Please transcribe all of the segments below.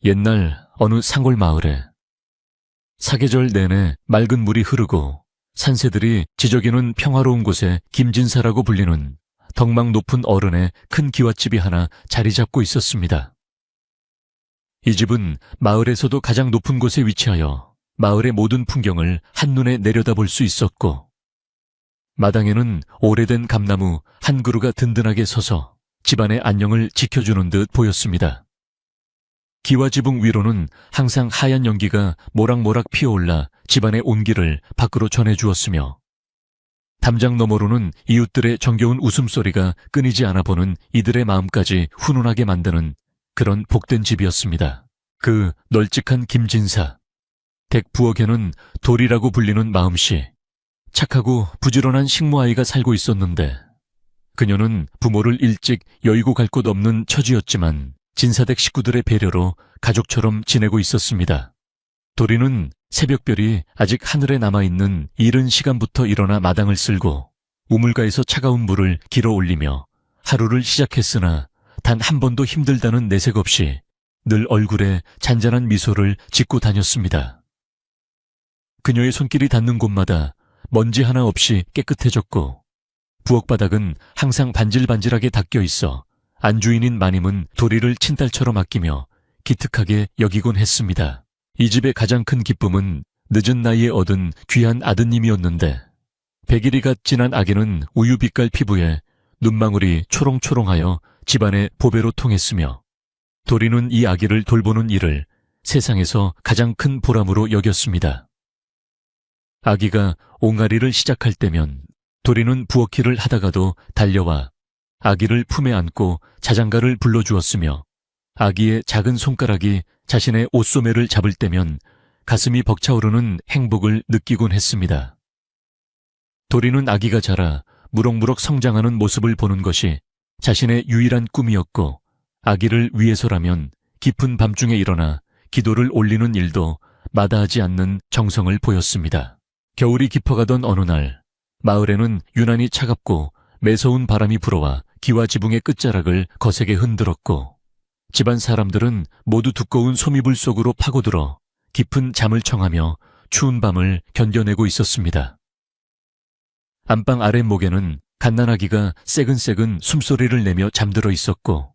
옛날 어느 산골 마을에 사계절 내내 맑은 물이 흐르고 산새들이 지저귀는 평화로운 곳에 김진사라고 불리는 덕망 높은 어른의 큰 기와집이 하나 자리 잡고 있었습니다. 이 집은 마을에서도 가장 높은 곳에 위치하여 마을의 모든 풍경을 한눈에 내려다볼 수 있었고, 마당에는 오래된 감나무 한 그루가 든든하게 서서 집안의 안녕을 지켜주는 듯 보였습니다. 기와지붕 위로는 항상 하얀 연기가 모락모락 피어올라 집안의 온기를 밖으로 전해주었으며, 담장 너머로는 이웃들의 정겨운 웃음소리가 끊이지 않아 보는 이들의 마음까지 훈훈하게 만드는 그런 복된 집이었습니다. 그 널찍한 김진사, 댁 부엌에는 돌이라고 불리는 마음씨, 착하고 부지런한 식모아이가 살고 있었는데, 그녀는 부모를 일찍 여의고 갈 곳 없는 처지였지만 진사댁 식구들의 배려로 가족처럼 지내고 있었습니다. 도리는 새벽별이 아직 하늘에 남아있는 이른 시간부터 일어나 마당을 쓸고 우물가에서 차가운 물을 길어 올리며 하루를 시작했으나 단 한 번도 힘들다는 내색 없이 늘 얼굴에 잔잔한 미소를 짓고 다녔습니다. 그녀의 손길이 닿는 곳마다 먼지 하나 없이 깨끗해졌고, 부엌 바닥은 항상 반질반질하게 닦여 있어 안주인인 마님은 도리를 친딸처럼 아끼며 기특하게 여기곤 했습니다. 이 집의 가장 큰 기쁨은 늦은 나이에 얻은 귀한 아드님이었는데, 백일이 갓 지난 아기는 우유빛깔 피부에 눈망울이 초롱초롱하여 집안의 보배로 통했으며, 도리는 이 아기를 돌보는 일을 세상에서 가장 큰 보람으로 여겼습니다. 아기가 옹알이를 시작할 때면 도리는 부엌일을 하다가도 달려와 아기를 품에 안고 자장가를 불러주었으며, 아기의 작은 손가락이 자신의 옷소매를 잡을 때면 가슴이 벅차오르는 행복을 느끼곤 했습니다. 도리는 아기가 자라 무럭무럭 성장하는 모습을 보는 것이 자신의 유일한 꿈이었고, 아기를 위해서라면 깊은 밤중에 일어나 기도를 올리는 일도 마다하지 않는 정성을 보였습니다. 겨울이 깊어가던 어느 날, 마을에는 유난히 차갑고 매서운 바람이 불어와 기와지붕의 끝자락을 거세게 흔들었고, 집안 사람들은 모두 두꺼운 소미불 속으로 파고들어 깊은 잠을 청하며 추운 밤을 견뎌내고 있었습니다. 안방 아랫목에는 갓난아기가 새근새근 숨소리를 내며 잠들어 있었고,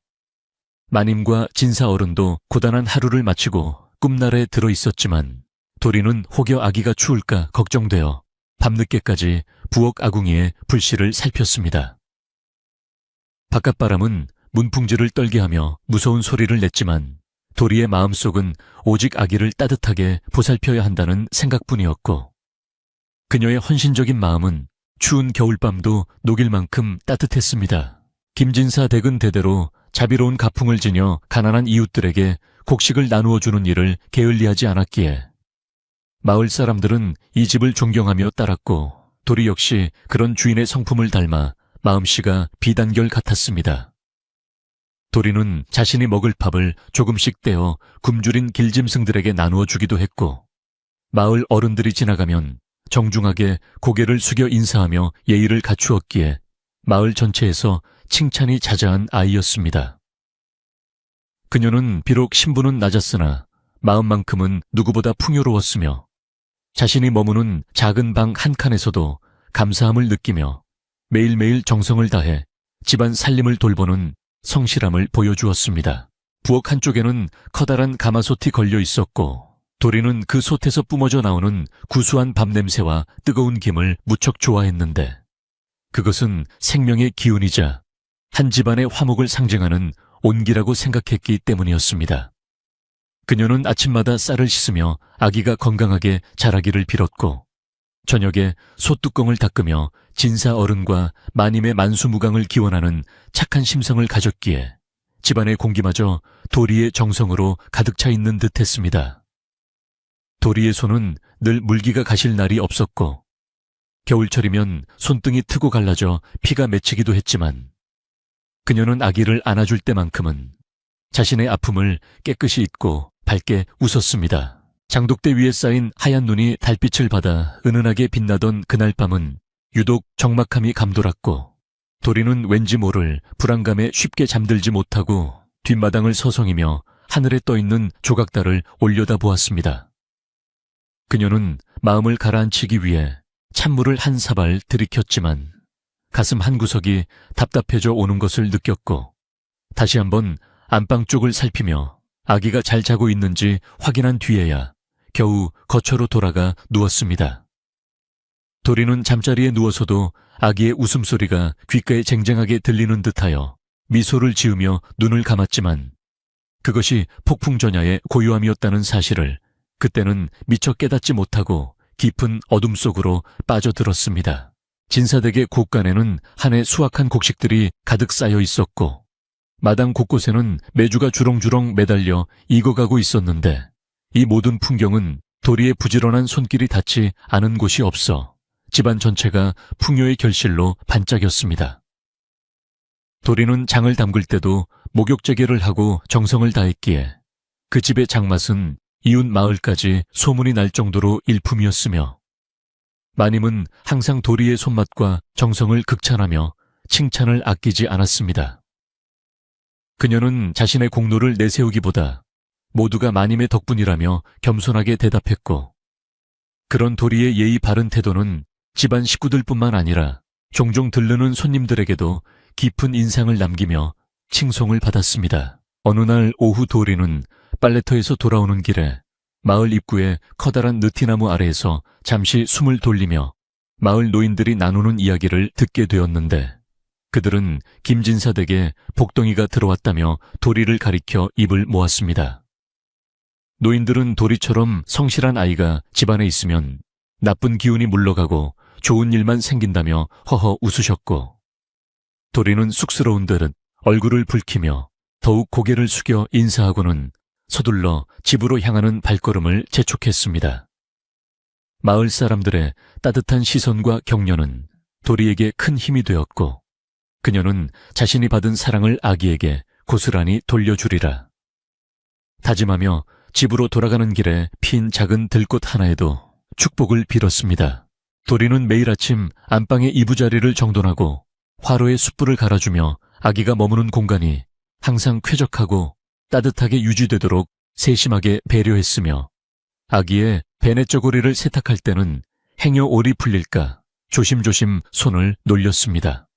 마님과 진사 어른도 고단한 하루를 마치고 꿈날에 들어 있었지만, 도리는 혹여 아기가 추울까 걱정되어 밤늦게까지 부엌 아궁이에 불씨를 살폈습니다. 바깥바람은 문풍지를 떨게 하며 무서운 소리를 냈지만, 도리의 마음속은 오직 아기를 따뜻하게 보살펴야 한다는 생각뿐이었고, 그녀의 헌신적인 마음은 추운 겨울밤도 녹일 만큼 따뜻했습니다. 김진사 댁은 대대로 자비로운 가풍을 지녀 가난한 이웃들에게 곡식을 나누어 주는 일을 게을리하지 않았기에 마을 사람들은 이 집을 존경하며 따랐고, 도리 역시 그런 주인의 성품을 닮아 마음씨가 비단결 같았습니다. 도리는 자신이 먹을 밥을 조금씩 떼어 굶주린 길짐승들에게 나누어 주기도 했고, 마을 어른들이 지나가면 정중하게 고개를 숙여 인사하며 예의를 갖추었기에 마을 전체에서 칭찬이 자자한 아이였습니다. 그녀는 비록 신분은 낮았으나 마음만큼은 누구보다 풍요로웠으며, 자신이 머무는 작은 방 한 칸에서도 감사함을 느끼며 매일매일 정성을 다해 집안 살림을 돌보는 성실함을 보여주었습니다. 부엌 한쪽에는 커다란 가마솥이 걸려 있었고, 도리는 그 솥에서 뿜어져 나오는 구수한 밥 냄새와 뜨거운 김을 무척 좋아했는데, 그것은 생명의 기운이자 한 집안의 화목을 상징하는 온기라고 생각했기 때문이었습니다. 그녀는 아침마다 쌀을 씻으며 아기가 건강하게 자라기를 빌었고, 저녁에 솥뚜껑을 닦으며 진사 어른과 마님의 만수무강을 기원하는 착한 심성을 가졌기에 집안의 공기마저 도리의 정성으로 가득 차 있는 듯했습니다. 도리의 손은 늘 물기가 가실 날이 없었고, 겨울철이면 손등이 트고 갈라져 피가 맺히기도 했지만, 그녀는 아기를 안아줄 때만큼은 자신의 아픔을 깨끗이 잊고 밝게 웃었습니다. 장독대 위에 쌓인 하얀 눈이 달빛을 받아 은은하게 빛나던 그날 밤은 유독 적막함이 감돌았고, 도리는 왠지 모를 불안감에 쉽게 잠들지 못하고 뒷마당을 서성이며 하늘에 떠있는 조각달을 올려다 보았습니다. 그녀는 마음을 가라앉히기 위해 찬물을 한 사발 들이켰지만 가슴 한구석이 답답해져 오는 것을 느꼈고 다시 한번 안방 쪽을 살피며 아기가 잘 자고 있는지 확인한 뒤에야 겨우 거처로 돌아가 누웠습니다. 도리는 잠자리에 누워서도 아기의 웃음소리가 귓가에 쟁쟁하게 들리는 듯하여 미소를 지으며 눈을 감았지만 그것이 폭풍전야의 고요함이었다는 사실을 그때는 미처 깨닫지 못하고 깊은 어둠 속으로 빠져들었습니다. 진사댁의 곳간에는 한 해 수확한 곡식들이 가득 쌓여 있었고 마당 곳곳에는 메주가 주렁주렁 매달려 익어가고 있었는데 이 모든 풍경은 도리의 부지런한 손길이 닿지 않은 곳이 없어 집안 전체가 풍요의 결실로 반짝였습니다. 도리는 장을 담글 때도 목욕재개를 하고 정성을 다했기에 그 집의 장맛은 이웃 마을까지 소문이 날 정도로 일품이었으며 마님은 항상 도리의 손맛과 정성을 극찬하며 칭찬을 아끼지 않았습니다. 그녀는 자신의 공로를 내세우기보다 모두가 마님의 덕분이라며 겸손하게 대답했고 그런 도리의 예의 바른 태도는 집안 식구들뿐만 아니라 종종 들르는 손님들에게도 깊은 인상을 남기며 칭송을 받았습니다. 어느 날 오후 도리는 빨래터에서 돌아오는 길에 마을 입구의 커다란 느티나무 아래에서 잠시 숨을 돌리며 마을 노인들이 나누는 이야기를 듣게 되었는데 그들은 김진사 댁에 복덩이가 들어왔다며 도리를 가리켜 입을 모았습니다. 노인들은 도리처럼 성실한 아이가 집안에 있으면 나쁜 기운이 물러가고 좋은 일만 생긴다며 허허 웃으셨고 도리는 쑥스러운 듯 얼굴을 붉히며 더욱 고개를 숙여 인사하고는 서둘러 집으로 향하는 발걸음을 재촉했습니다. 마을 사람들의 따뜻한 시선과 격려는 도리에게 큰 힘이 되었고 그녀는 자신이 받은 사랑을 아기에게 고스란히 돌려주리라 다짐하며 집으로 돌아가는 길에 핀 작은 들꽃 하나에도 축복을 빌었습니다. 도리는 매일 아침 안방의 이부자리를 정돈하고 화로에 숯불을 갈아주며 아기가 머무는 공간이 항상 쾌적하고 따뜻하게 유지되도록 세심하게 배려했으며 아기의 배냇저고리를 세탁할 때는 행여올이 풀릴까 조심조심 손을 놀렸습니다.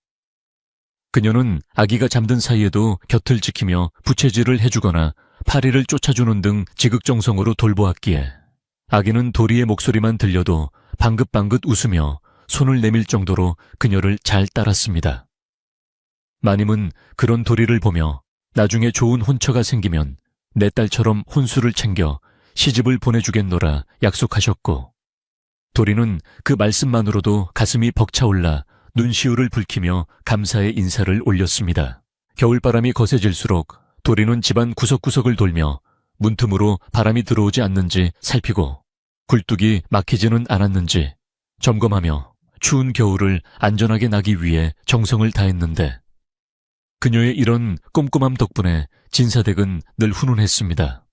그녀는 아기가 잠든 사이에도 곁을 지키며 부채질을 해주거나 파리를 쫓아주는 등 지극정성으로 돌보았기에 아기는 도리의 목소리만 들려도 방긋방긋 웃으며 손을 내밀 정도로 그녀를 잘 따랐습니다. 마님은 그런 도리를 보며 나중에 좋은 혼처가 생기면 내 딸처럼 혼수를 챙겨 시집을 보내주겠노라 약속하셨고 도리는 그 말씀만으로도 가슴이 벅차올라 눈시울을 붉히며 감사의 인사를 올렸습니다. 겨울바람이 거세질수록 도리는 집안 구석구석을 돌며 문틈으로 바람이 들어오지 않는지 살피고 굴뚝이 막히지는 않았는지 점검하며 추운 겨울을 안전하게 나기 위해 정성을 다했는데 그녀의 이런 꼼꼼함 덕분에 진사댁은 늘 훈훈했습니다.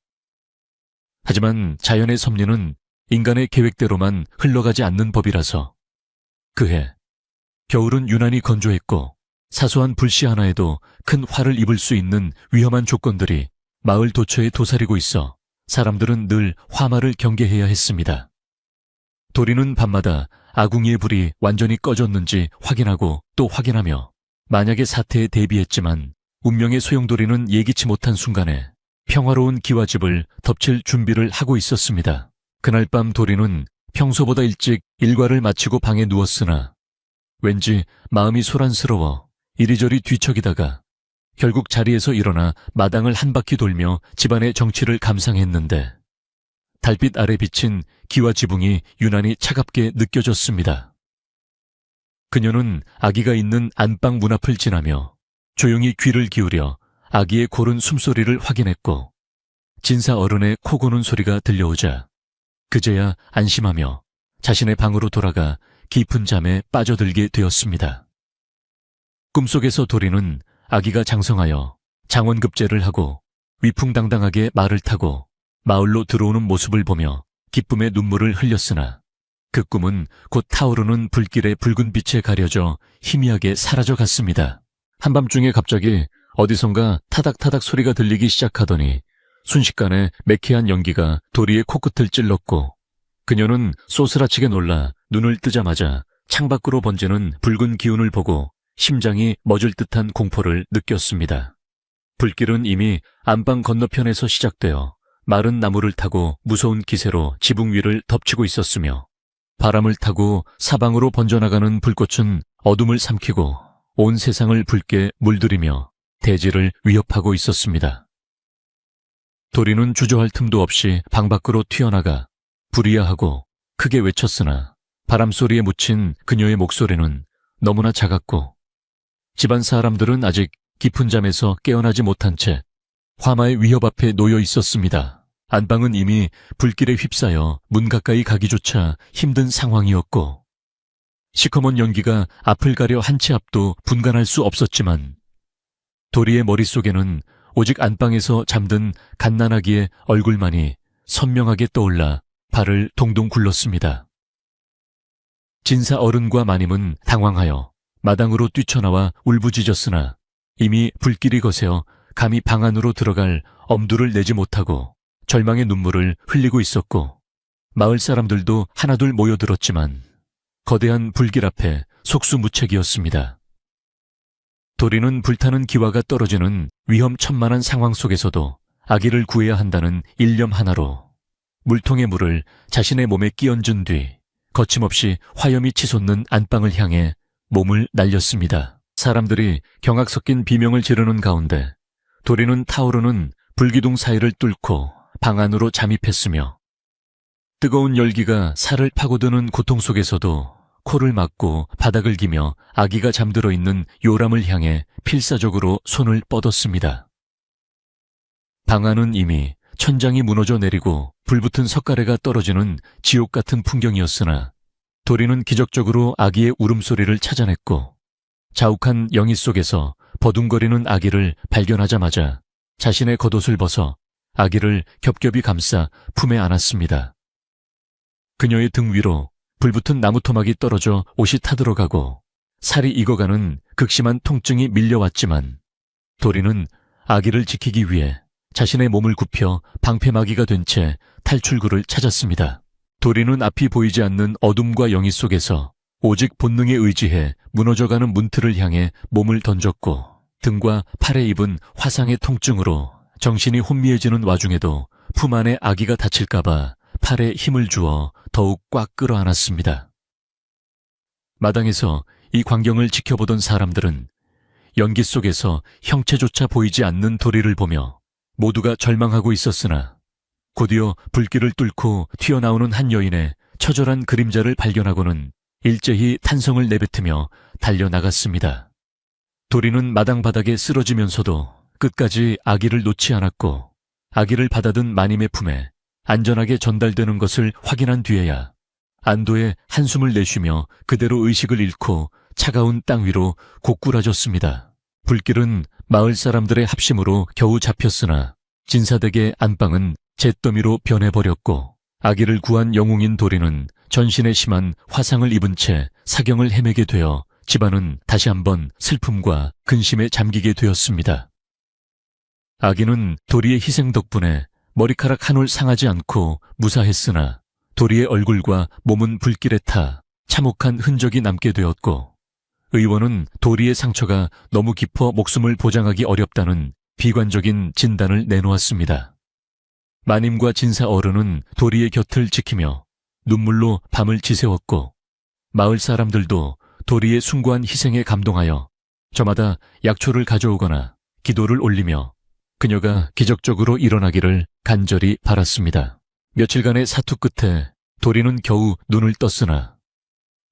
하지만 자연의 섭리는 인간의 계획대로만 흘러가지 않는 법이라서 그해 겨울은 유난히 건조했고 사소한 불씨 하나에도 큰 화를 입을 수 있는 위험한 조건들이 마을 도처에 도사리고 있어 사람들은 늘 화마를 경계해야 했습니다. 도리는 밤마다 아궁이의 불이 완전히 꺼졌는지 확인하고 또 확인하며 만약의 사태에 대비했지만 운명의 소용돌이는 예기치 못한 순간에 평화로운 기와집을 덮칠 준비를 하고 있었습니다. 그날 밤 도리는 평소보다 일찍 일과를 마치고 방에 누웠으나 왠지 마음이 소란스러워 이리저리 뒤척이다가 결국 자리에서 일어나 마당을 한 바퀴 돌며 집안의 정취를 감상했는데 달빛 아래 비친 기와 지붕이 유난히 차갑게 느껴졌습니다. 그녀는 아기가 있는 안방 문 앞을 지나며 조용히 귀를 기울여 아기의 고른 숨소리를 확인했고 진사 어른의 코 고는 소리가 들려오자 그제야 안심하며 자신의 방으로 돌아가 깊은 잠에 빠져들게 되었습니다. 꿈속에서 도리는 아기가 장성하여 장원급제를 하고 위풍당당하게 말을 타고 마을로 들어오는 모습을 보며 기쁨의 눈물을 흘렸으나 그 꿈은 곧 타오르는 불길의 붉은 빛에 가려져 희미하게 사라져 갔습니다. 한밤중에 갑자기 어디선가 타닥타닥 소리가 들리기 시작하더니 순식간에 매캐한 연기가 도리의 코끝을 찔렀고 그녀는 소스라치게 놀라 눈을 뜨자마자 창밖으로 번지는 붉은 기운을 보고 심장이 멎을 듯한 공포를 느꼈습니다. 불길은 이미 안방 건너편에서 시작되어 마른 나무를 타고 무서운 기세로 지붕 위를 덮치고 있었으며 바람을 타고 사방으로 번져나가는 불꽃은 어둠을 삼키고 온 세상을 붉게 물들이며 대지를 위협하고 있었습니다. 도리는 주저할 틈도 없이 방 밖으로 튀어나가 불이야하고 크게 외쳤으나 바람소리에 묻힌 그녀의 목소리는 너무나 작았고 집안 사람들은 아직 깊은 잠에서 깨어나지 못한 채 화마의 위협 앞에 놓여 있었습니다. 안방은 이미 불길에 휩싸여 문 가까이 가기조차 힘든 상황이었고 시커먼 연기가 앞을 가려 한 치 앞도 분간할 수 없었지만 도리의 머릿속에는 오직 안방에서 잠든 갓난아기의 얼굴만이 선명하게 떠올라 발을 동동 굴렀습니다. 진사 어른과 마님은 당황하여 마당으로 뛰쳐나와 울부짖었으나 이미 불길이 거세어 감히 방 안으로 들어갈 엄두를 내지 못하고 절망의 눈물을 흘리고 있었고 마을 사람들도 하나둘 모여들었지만 거대한 불길 앞에 속수무책이었습니다. 도리는 불타는 기와가 떨어지는 위험천만한 상황 속에서도 아기를 구해야 한다는 일념 하나로 물통의 물을 자신의 몸에 끼얹은 뒤 거침없이 화염이 치솟는 안방을 향해 몸을 날렸습니다. 사람들이 경악 섞인 비명을 지르는 가운데 도리는 타오르는 불기둥 사이를 뚫고 방 안으로 잠입했으며 뜨거운 열기가 살을 파고드는 고통 속에서도 코를 막고 바닥을 기며 아기가 잠들어 있는 요람을 향해 필사적으로 손을 뻗었습니다. 방 안은 이미 천장이 무너져 내리고 불붙은 석가래가 떨어지는 지옥 같은 풍경이었으나 도리는 기적적으로 아기의 울음소리를 찾아냈고 자욱한 영희 속에서 버둥거리는 아기를 발견하자마자 자신의 겉옷을 벗어 아기를 겹겹이 감싸 품에 안았습니다. 그녀의 등 위로 불붙은 나무 토막이 떨어져 옷이 타들어가고 살이 익어가는 극심한 통증이 밀려왔지만 도리는 아기를 지키기 위해 자신의 몸을 굽혀 방패막이가 된 채 탈출구를 찾았습니다. 도리는 앞이 보이지 않는 어둠과 영희 속에서 오직 본능에 의지해 무너져가는 문틀을 향해 몸을 던졌고 등과 팔에 입은 화상의 통증으로 정신이 혼미해지는 와중에도 품 안에 아기가 다칠까봐 팔에 힘을 주어 더욱 꽉 끌어안았습니다. 마당에서 이 광경을 지켜보던 사람들은 연기 속에서 형체조차 보이지 않는 도리를 보며 모두가 절망하고 있었으나 곧이어 불길을 뚫고 튀어나오는 한 여인의 처절한 그림자를 발견하고는 일제히 탄성을 내뱉으며 달려나갔습니다. 도리는 마당 바닥에 쓰러지면서도 끝까지 아기를 놓지 않았고 아기를 받아든 마님의 품에 안전하게 전달되는 것을 확인한 뒤에야 안도의 한숨을 내쉬며 그대로 의식을 잃고 차가운 땅 위로 고꾸라졌습니다. 불길은 마을 사람들의 합심으로 겨우 잡혔으나 진사댁의 안방은 잿더미로 변해버렸고 아기를 구한 영웅인 도리는 전신에 심한 화상을 입은 채 사경을 헤매게 되어 집안은 다시 한번 슬픔과 근심에 잠기게 되었습니다. 아기는 도리의 희생 덕분에 머리카락 한 올 상하지 않고 무사했으나 도리의 얼굴과 몸은 불길에 타 참혹한 흔적이 남게 되었고 의원은 도리의 상처가 너무 깊어 목숨을 보장하기 어렵다는 비관적인 진단을 내놓았습니다. 마님과 진사 어른은 도리의 곁을 지키며 눈물로 밤을 지새웠고 마을 사람들도 도리의 숭고한 희생에 감동하여 저마다 약초를 가져오거나 기도를 올리며 그녀가 기적적으로 일어나기를 간절히 바랐습니다. 며칠간의 사투 끝에 도리는 겨우 눈을 떴으나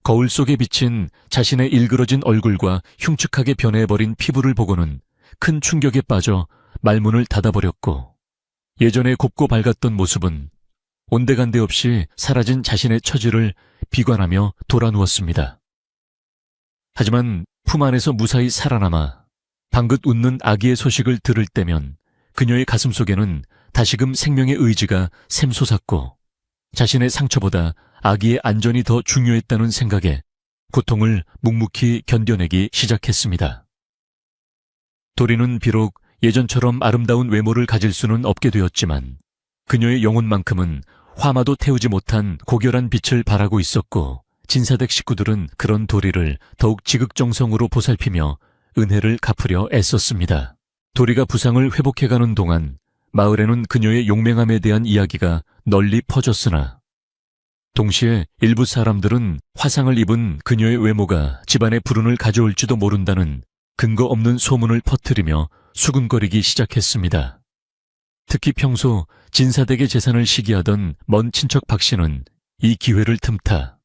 거울 속에 비친 자신의 일그러진 얼굴과 흉측하게 변해버린 피부를 보고는 큰 충격에 빠져 말문을 닫아버렸고 예전에 곱고 밝았던 모습은 온데간데 없이 사라진 자신의 처지를 비관하며 돌아누웠습니다. 하지만 품 안에서 무사히 살아남아 방긋 웃는 아기의 소식을 들을 때면 그녀의 가슴 속에는 다시금 생명의 의지가 샘솟았고 자신의 상처보다 아기의 안전이 더 중요했다는 생각에 고통을 묵묵히 견뎌내기 시작했습니다. 도리는 비록 예전처럼 아름다운 외모를 가질 수는 없게 되었지만 그녀의 영혼만큼은 화마도 태우지 못한 고결한 빛을 발하고 있었고, 진사댁 식구들은 그런 도리를 더욱 지극정성으로 보살피며 은혜를 갚으려 애썼습니다. 도리가 부상을 회복해가는 동안 마을에는 그녀의 용맹함에 대한 이야기가 널리 퍼졌으나, 동시에 일부 사람들은 화상을 입은 그녀의 외모가 집안에 불운을 가져올지도 모른다는 근거 없는 소문을 퍼뜨리며 수군거리기 시작했습니다. 특히 평소 진사댁의 재산을 시기하던 먼 친척 박 씨는 이 기회를 틈타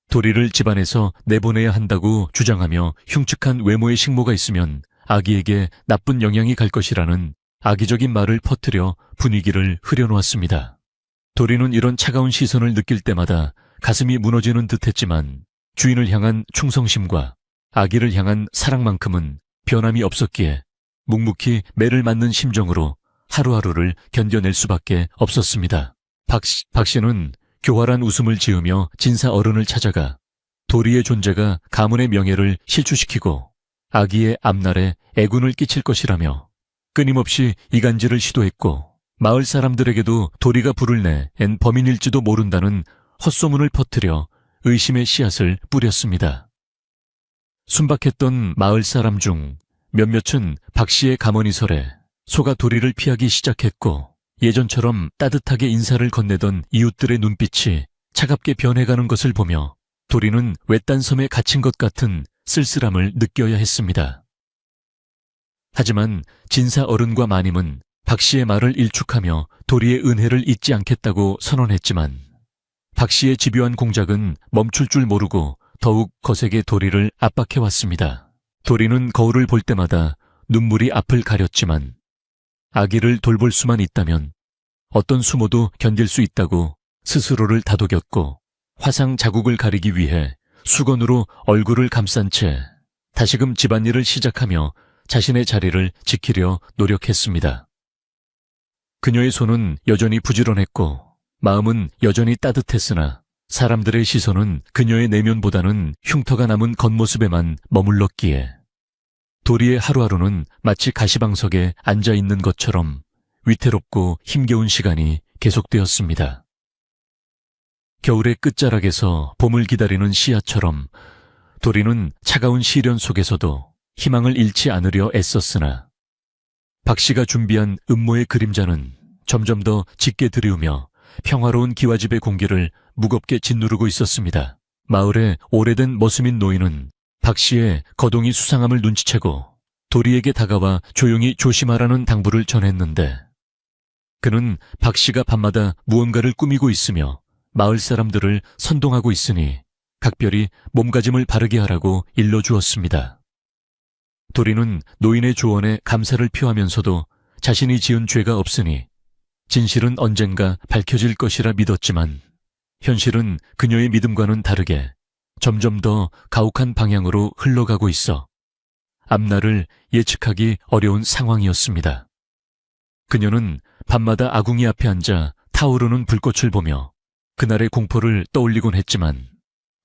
도리를 집안에서 내보내야 한다고 주장하며, 흉측한 외모의 식모가 있으면 아기에게 나쁜 영향이 갈 것이라는 악의적인 말을 퍼뜨려 분위기를 흐려놓았습니다. 도리는 이런 차가운 시선을 느낄 때마다 가슴이 무너지는 듯했지만 주인을 향한 충성심과 아기를 향한 사랑만큼은 변함이 없었기에 묵묵히 매를 맞는 심정으로 하루하루를 견뎌낼 수밖에 없었습니다. 박 씨는 교활한 웃음을 지으며 진사 어른을 찾아가 도리의 존재가 가문의 명예를 실추시키고 아기의 앞날에 애군을 끼칠 것이라며 끊임없이 이간질을 시도했고, 마을 사람들에게도 도리가 불을 내엔 범인일지도 모른다는 헛소문을 퍼뜨려 의심의 씨앗을 뿌렸습니다. 순박했던 마을 사람 중 몇몇은 박 씨의 가머니설에 속아 도리를 피하기 시작했고, 예전처럼 따뜻하게 인사를 건네던 이웃들의 눈빛이 차갑게 변해가는 것을 보며 도리는 외딴 섬에 갇힌 것 같은 쓸쓸함을 느껴야 했습니다. 하지만 진사 어른과 마님은 박 씨의 말을 일축하며 도리의 은혜를 잊지 않겠다고 선언했지만, 박 씨의 집요한 공작은 멈출 줄 모르고 더욱 거세게 도리를 압박해왔습니다. 도리는 거울을 볼 때마다 눈물이 앞을 가렸지만 아기를 돌볼 수만 있다면 어떤 수모도 견딜 수 있다고 스스로를 다독였고, 화상 자국을 가리기 위해 수건으로 얼굴을 감싼 채 다시금 집안일을 시작하며 자신의 자리를 지키려 노력했습니다. 그녀의 손은 여전히 부지런했고 마음은 여전히 따뜻했으나 사람들의 시선은 그녀의 내면보다는 흉터가 남은 겉모습에만 머물렀기에 도리의 하루하루는 마치 가시방석에 앉아있는 것처럼 위태롭고 힘겨운 시간이 계속되었습니다. 겨울의 끝자락에서 봄을 기다리는 씨앗처럼 도리는 차가운 시련 속에서도 희망을 잃지 않으려 애썼으나, 박 씨가 준비한 음모의 그림자는 점점 더 짙게 드리우며 평화로운 기와집의 공기를 무겁게 짓누르고 있었습니다. 마을의 오래된 머스민 노인은 박 씨의 거동이 수상함을 눈치채고 도리에게 다가와 조용히 조심하라는 당부를 전했는데, 그는 박 씨가 밤마다 무언가를 꾸미고 있으며 마을 사람들을 선동하고 있으니 각별히 몸가짐을 바르게 하라고 일러주었습니다. 도리는 노인의 조언에 감사를 표하면서도 자신이 지은 죄가 없으니 진실은 언젠가 밝혀질 것이라 믿었지만, 현실은 그녀의 믿음과는 다르게 점점 더 가혹한 방향으로 흘러가고 있어 앞날을 예측하기 어려운 상황이었습니다. 그녀는 밤마다 아궁이 앞에 앉아 타오르는 불꽃을 보며 그날의 공포를 떠올리곤 했지만,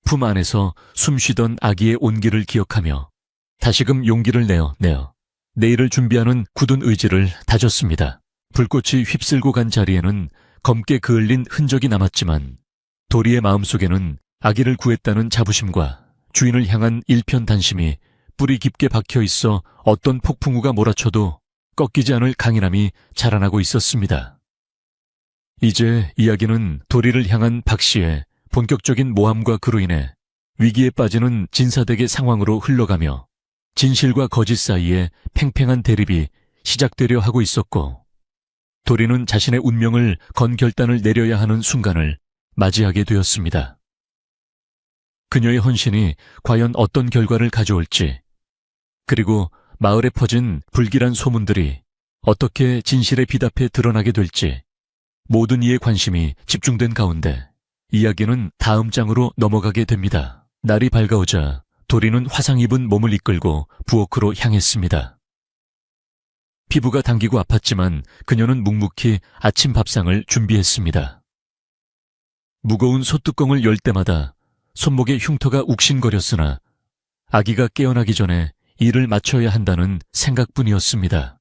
품 안에서 숨쉬던 아기의 온기를 기억하며 다시금 용기를 내어 내일을 준비하는 굳은 의지를 다졌습니다. 불꽃이 휩쓸고 간 자리에는 검게 그을린 흔적이 남았지만 도리의 마음속에는 아기를 구했다는 자부심과 주인을 향한 일편단심이 뿌리 깊게 박혀 있어 어떤 폭풍우가 몰아쳐도 꺾이지 않을 강인함이 자라나고 있었습니다. 이제 이야기는 도리를 향한 박 씨의 본격적인 모함과 그로 인해 위기에 빠지는 진사댁의 상황으로 흘러가며 진실과 거짓 사이에 팽팽한 대립이 시작되려 하고 있었고, 도리는 자신의 운명을 건 결단을 내려야 하는 순간을 맞이하게 되었습니다. 그녀의 헌신이 과연 어떤 결과를 가져올지, 그리고 마을에 퍼진 불길한 소문들이 어떻게 진실의 빛 앞에 드러나게 될지, 모든 이의 관심이 집중된 가운데 이야기는 다음 장으로 넘어가게 됩니다. 날이 밝아오자 도리는 화상 입은 몸을 이끌고 부엌으로 향했습니다. 피부가 당기고 아팠지만 그녀는 묵묵히 아침 밥상을 준비했습니다. 무거운 솥뚜껑을 열 때마다 손목에 흉터가 욱신거렸으나 아기가 깨어나기 전에 일을 마쳐야 한다는 생각뿐이었습니다.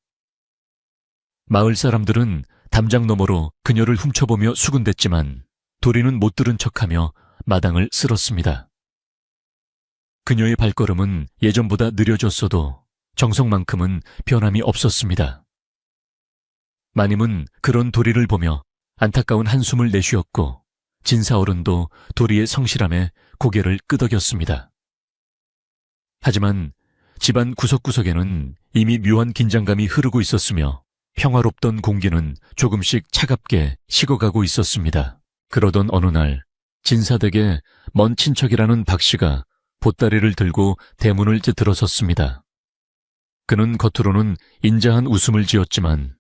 마을 사람들은 담장 너머로 그녀를 훔쳐보며 수군댔지만 도리는 못 들은 척하며 마당을 쓸었습니다. 그녀의 발걸음은 예전보다 느려졌어도 정성만큼은 변함이 없었습니다. 마님은 그런 도리를 보며 안타까운 한숨을 내쉬었고 진사 어른도 도리의 성실함에 고개를 끄덕였습니다. 하지만 집안 구석구석에는 이미 묘한 긴장감이 흐르고 있었으며 평화롭던 공기는 조금씩 차갑게 식어가고 있었습니다. 그러던 어느 날 진사댁에 먼 친척이라는 박씨가 보따리를 들고 대문을 들어섰습니다. 그는 겉으로는 인자한 웃음을 지었지만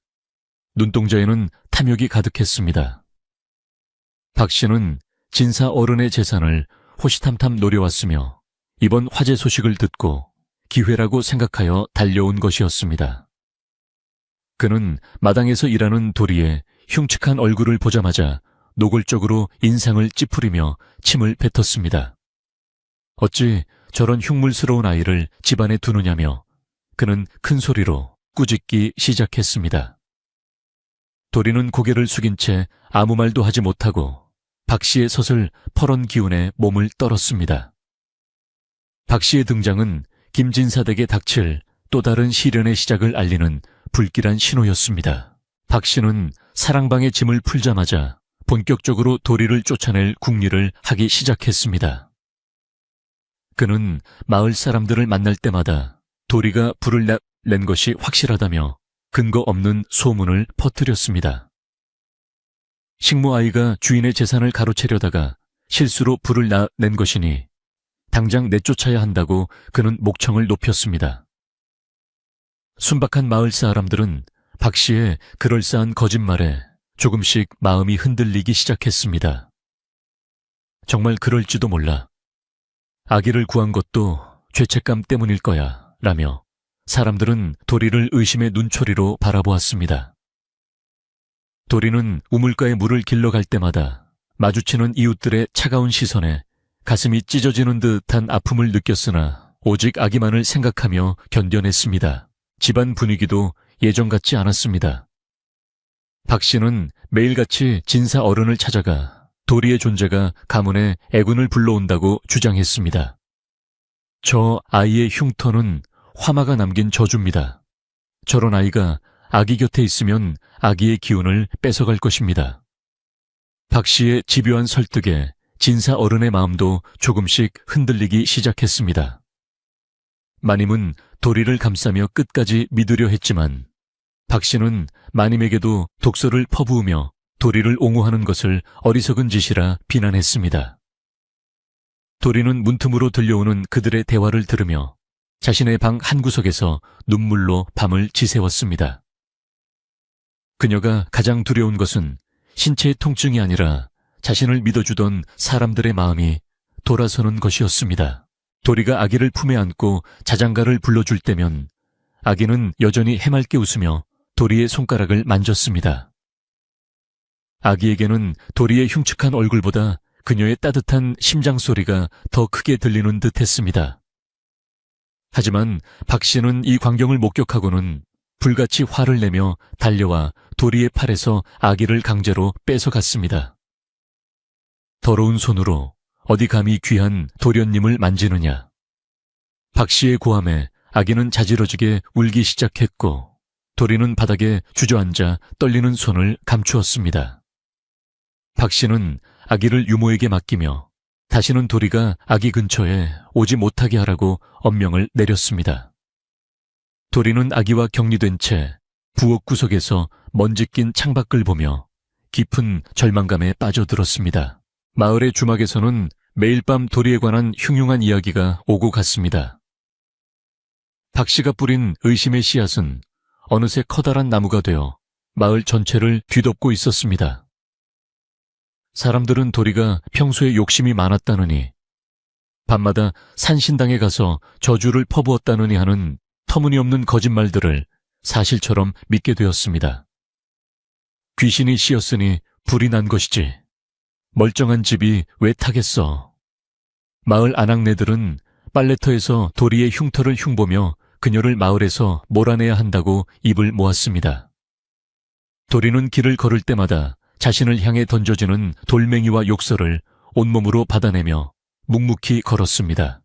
눈동자에는 탐욕이 가득했습니다. 박씨는 진사 어른의 재산을 호시탐탐 노려왔으며 이번 화재 소식을 듣고 기회라고 생각하여 달려온 것이었습니다. 그는 마당에서 일하는 도리의 흉측한 얼굴을 보자마자 노골적으로 인상을 찌푸리며 침을 뱉었습니다. 어찌 저런 흉물스러운 아이를 집안에 두느냐며 그는 큰 소리로 꾸짖기 시작했습니다. 도리는 고개를 숙인 채 아무 말도 하지 못하고 박씨의 섯을 퍼런 기운에 몸을 떨었습니다. 박씨의 등장은 김진사댁에 닥칠 또 다른 시련의 시작을 알리는 불길한 신호였습니다. 박씨는 사랑방의 짐을 풀자마자 본격적으로 도리를 쫓아낼 궁리를 하기 시작했습니다. 그는 마을 사람들을 만날 때마다 도리가 불을 낸 것이 확실하다며 근거 없는 소문을 퍼뜨렸습니다. 식모아이가 주인의 재산을 가로채려다가 실수로 불을 낸 것이니 당장 내쫓아야 한다고 그는 목청을 높였습니다. 순박한 마을 사람들은 박 씨의 그럴싸한 거짓말에 조금씩 마음이 흔들리기 시작했습니다. 정말 그럴지도 몰라. 아기를 구한 것도 죄책감 때문일 거야 라며 사람들은 도리를 의심의 눈초리로 바라보았습니다. 도리는 우물가에 물을 길러갈 때마다 마주치는 이웃들의 차가운 시선에 가슴이 찢어지는 듯한 아픔을 느꼈으나 오직 아기만을 생각하며 견뎌냈습니다. 집안 분위기도 예전 같지 않았습니다. 박 씨는 매일같이 진사 어른을 찾아가 도리의 존재가 가문에 애군을 불러온다고 주장했습니다. 저 아이의 흉터는 화마가 남긴 저주입니다. 저런 아이가 아기 곁에 있으면 아기의 기운을 뺏어갈 것입니다. 박 씨의 집요한 설득에 진사 어른의 마음도 조금씩 흔들리기 시작했습니다. 마님은 도리를 감싸며 끝까지 믿으려 했지만 박 씨는 마님에게도 독서를 퍼부으며 도리를 옹호하는 것을 어리석은 짓이라 비난했습니다. 도리는 문틈으로 들려오는 그들의 대화를 들으며 자신의 방 한구석에서 눈물로 밤을 지새웠습니다. 그녀가 가장 두려운 것은 신체의 통증이 아니라 자신을 믿어주던 사람들의 마음이 돌아서는 것이었습니다. 도리가 아기를 품에 안고 자장가를 불러줄 때면 아기는 여전히 해맑게 웃으며 도리의 손가락을 만졌습니다. 아기에게는 도리의 흉측한 얼굴보다 그녀의 따뜻한 심장 소리가 더 크게 들리는 듯했습니다. 하지만 박 씨는 이 광경을 목격하고는 불같이 화를 내며 달려와 도리의 팔에서 아기를 강제로 뺏어갔습니다. 더러운 손으로 어디 감히 귀한 도련님을 만지느냐. 박 씨의 고함에 아기는 자지러지게 울기 시작했고 도리는 바닥에 주저앉아 떨리는 손을 감추었습니다. 박 씨는 아기를 유모에게 맡기며 다시는 도리가 아기 근처에 오지 못하게 하라고 엄명을 내렸습니다. 도리는 아기와 격리된 채 부엌 구석에서 먼지 낀 창밖을 보며 깊은 절망감에 빠져들었습니다. 마을의 주막에서는 매일 밤 도리에 관한 흉흉한 이야기가 오고 갔습니다. 박 씨가 뿌린 의심의 씨앗은 어느새 커다란 나무가 되어 마을 전체를 뒤덮고 있었습니다. 사람들은 도리가 평소에 욕심이 많았다느니, 밤마다 산신당에 가서 저주를 퍼부었다느니 하는 터무니없는 거짓말들을 사실처럼 믿게 되었습니다. 귀신이 씌었으니 불이 난 것이지. 멀쩡한 집이 왜 타겠어. 마을 아낙네들은 빨래터에서 도리의 흉터를 흉보며 그녀를 마을에서 몰아내야 한다고 입을 모았습니다. 도리는 길을 걸을 때마다 자신을 향해 던져지는 돌멩이와 욕설을 온몸으로 받아내며 묵묵히 걸었습니다.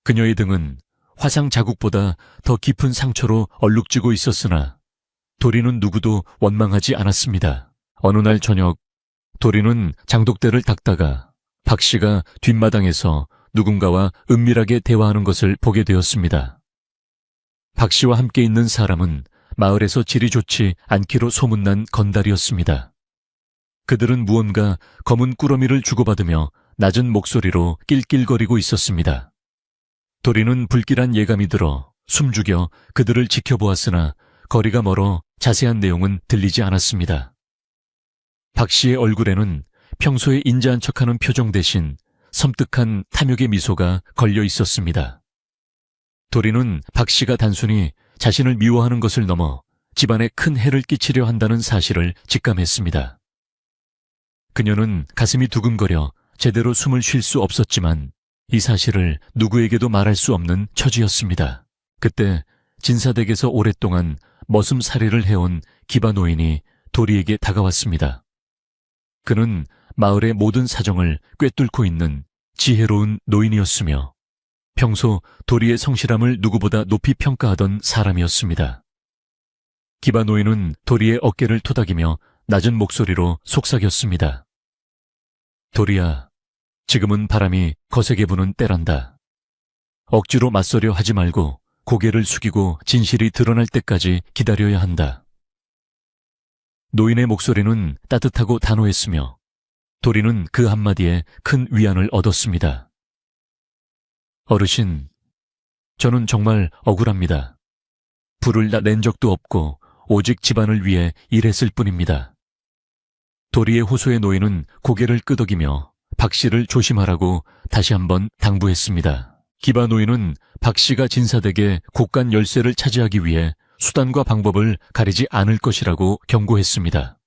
그녀의 등은 화상 자국보다 더 깊은 상처로 얼룩지고 있었으나 도리는 누구도 원망하지 않았습니다. 어느 날 저녁, 도리는 장독대를 닦다가 박 씨가 뒷마당에서 누군가와 은밀하게 대화하는 것을 보게 되었습니다. 박 씨와 함께 있는 사람은 마을에서 질이 좋지 않기로 소문난 건달이었습니다. 그들은 무언가 검은 꾸러미를 주고받으며 낮은 목소리로 낄낄거리고 있었습니다. 도리는 불길한 예감이 들어 숨죽여 그들을 지켜보았으나 거리가 멀어 자세한 내용은 들리지 않았습니다. 박 씨의 얼굴에는 평소에 인자한 척하는 표정 대신 섬뜩한 탐욕의 미소가 걸려 있었습니다. 도리는 박 씨가 단순히 자신을 미워하는 것을 넘어 집안에 큰 해를 끼치려 한다는 사실을 직감했습니다. 그녀는 가슴이 두근거려 제대로 숨을 쉴 수 없었지만 이 사실을 누구에게도 말할 수 없는 처지였습니다. 그때 진사댁에서 오랫동안 머슴살이를 해온 기바 노인이 도리에게 다가왔습니다. 그는 마을의 모든 사정을 꿰뚫고 있는 지혜로운 노인이었으며 평소 도리의 성실함을 누구보다 높이 평가하던 사람이었습니다. 기바 노인은 도리의 어깨를 토닥이며 낮은 목소리로 속삭였습니다. 도리야, 지금은 바람이 거세게 부는 때란다. 억지로 맞서려 하지 말고 고개를 숙이고 진실이 드러날 때까지 기다려야 한다. 노인의 목소리는 따뜻하고 단호했으며 도리는 그 한마디에 큰 위안을 얻었습니다. 어르신, 저는 정말 억울합니다. 불을 다 낸 적도 없고 오직 집안을 위해 일했을 뿐입니다. 도리의 호소의 노인은 고개를 끄덕이며 박 씨를 조심하라고 다시 한번 당부했습니다. 기바 노인은 박 씨가 진사댁의 곳간 열쇠를 차지하기 위해 수단과 방법을 가리지 않을 것이라고 경고했습니다.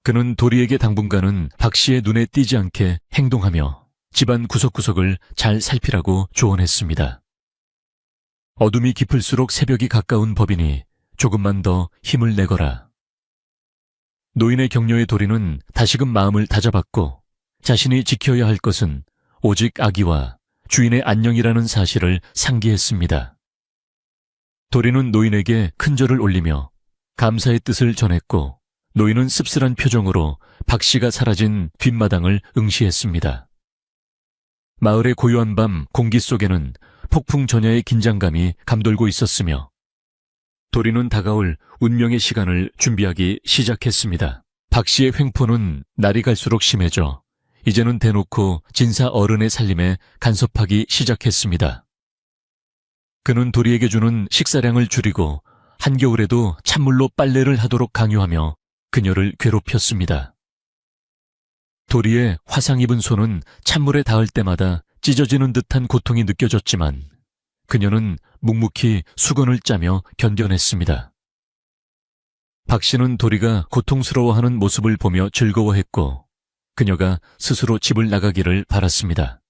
그는 도리에게 당분간은 박 씨의 눈에 띄지 않게 행동하며 집안 구석구석을 잘 살피라고 조언했습니다. 어둠이 깊을수록 새벽이 가까운 법이니 조금만 더 힘을 내거라. 노인의 격려에 도리는 다시금 마음을 다잡았고 자신이 지켜야 할 것은 오직 아기와 주인의 안녕이라는 사실을 상기했습니다. 도리는 노인에게 큰 절을 올리며 감사의 뜻을 전했고 노인은 씁쓸한 표정으로 박 씨가 사라진 뒷마당을 응시했습니다. 마을의 고요한 밤 공기 속에는 폭풍 전야의 긴장감이 감돌고 있었으며 도리는 다가올 운명의 시간을 준비하기 시작했습니다. 박 씨의 횡포는 날이 갈수록 심해져 이제는 대놓고 진사 어른의 살림에 간섭하기 시작했습니다. 그는 도리에게 주는 식사량을 줄이고 한겨울에도 찬물로 빨래를 하도록 강요하며 그녀를 괴롭혔습니다. 도리의 화상 입은 손은 찬물에 닿을 때마다 찢어지는 듯한 고통이 느껴졌지만 그녀는 묵묵히 수건을 짜며 견뎌냈습니다. 박 씨는 도리가 고통스러워하는 모습을 보며 즐거워했고 그녀가 스스로 집을 나가기를 바랐습니다.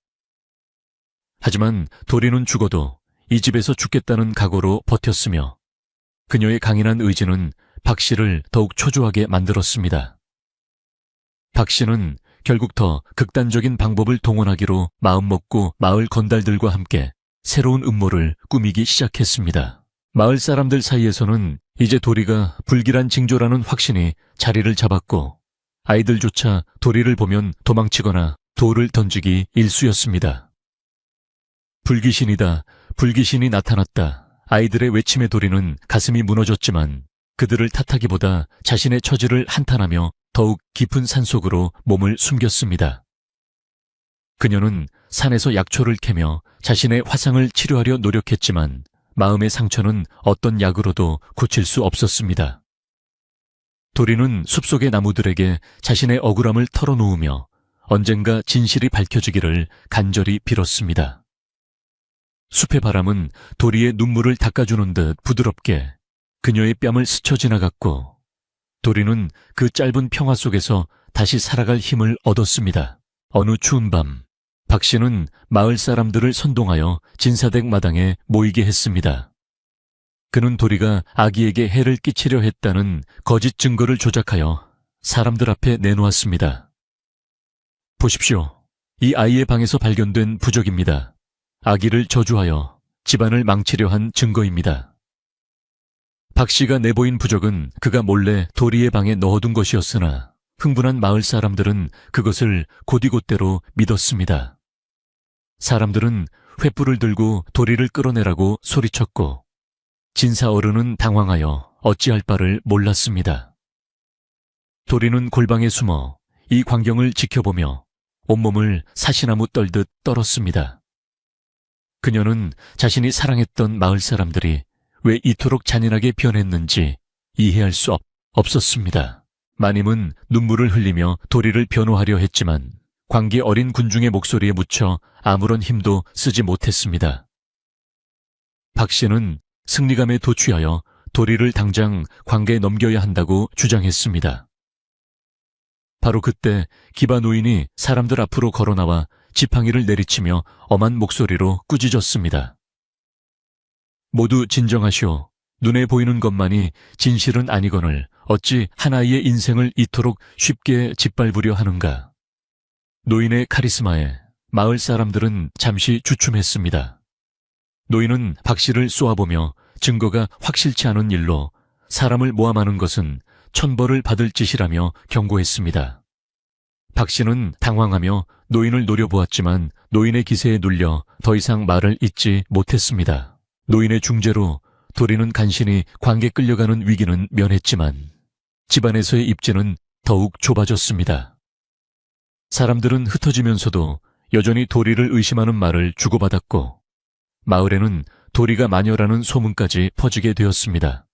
하지만 도리는 죽어도 이 집에서 죽겠다는 각오로 버텼으며 그녀의 강인한 의지는 박 씨를 더욱 초조하게 만들었습니다. 박 씨는 결국 더 극단적인 방법을 동원하기로 마음먹고 마을 건달들과 함께 새로운 음모를 꾸미기 시작했습니다. 마을 사람들 사이에서는 이제 도리가 불길한 징조라는 확신이 자리를 잡았고 아이들조차 도리를 보면 도망치거나 돌을 던지기 일쑤였습니다. 불귀신이다, 불귀신이 나타났다. 아이들의 외침에 도리는 가슴이 무너졌지만 그들을 탓하기보다 자신의 처지를 한탄하며 더욱 깊은 산속으로 몸을 숨겼습니다. 그녀는 산에서 약초를 캐며 자신의 화상을 치료하려 노력했지만 마음의 상처는 어떤 약으로도 고칠 수 없었습니다. 도리는 숲속의 나무들에게 자신의 억울함을 털어놓으며 언젠가 진실이 밝혀지기를 간절히 빌었습니다. 숲의 바람은 도리의 눈물을 닦아주는 듯 부드럽게 그녀의 뺨을 스쳐 지나갔고 도리는 그 짧은 평화 속에서 다시 살아갈 힘을 얻었습니다. 어느 추운 밤 박 씨는 마을 사람들을 선동하여 진사댁 마당에 모이게 했습니다. 그는 도리가 아기에게 해를 끼치려 했다는 거짓 증거를 조작하여 사람들 앞에 내놓았습니다. 보십시오. 이 아이의 방에서 발견된 부적입니다. 아기를 저주하여 집안을 망치려 한 증거입니다. 박 씨가 내보인 부적은 그가 몰래 도리의 방에 넣어둔 것이었으나 흥분한 마을 사람들은 그것을 곧이곧대로 믿었습니다. 사람들은 횃불을 들고 도리를 끌어내라고 소리쳤고 진사 어른은 당황하여 어찌할 바를 몰랐습니다. 도리는 골방에 숨어 이 광경을 지켜보며 온몸을 사시나무 떨듯 떨었습니다. 그녀는 자신이 사랑했던 마을 사람들이 왜 이토록 잔인하게 변했는지 이해할 수 없었습니다. 마님은 눈물을 흘리며 도리를 변호하려 했지만 광기 어린 군중의 목소리에 묻혀 아무런 힘도 쓰지 못했습니다. 박 씨는 승리감에 도취하여 도리를 당장 광계에 넘겨야 한다고 주장했습니다. 바로 그때 기바 노인이 사람들 앞으로 걸어나와 지팡이를 내리치며 엄한 목소리로 꾸짖었습니다. 모두 진정하시오. 눈에 보이는 것만이 진실은 아니거늘 어찌 한 아이의 인생을 이토록 쉽게 짓밟으려 하는가. 노인의 카리스마에 마을 사람들은 잠시 주춤했습니다. 노인은 박 씨를 쏘아보며 증거가 확실치 않은 일로 사람을 모함하는 것은 천벌을 받을 짓이라며 경고했습니다. 박 씨는 당황하며 노인을 노려보았지만 노인의 기세에 눌려 더 이상 말을 잇지 못했습니다. 노인의 중재로 도리는 간신히 광계 끌려가는 위기는 면했지만 집안에서의 입지는 더욱 좁아졌습니다. 사람들은 흩어지면서도 여전히 도리를 의심하는 말을 주고받았고 마을에는 도리가 마녀라는 소문까지 퍼지게 되었습니다.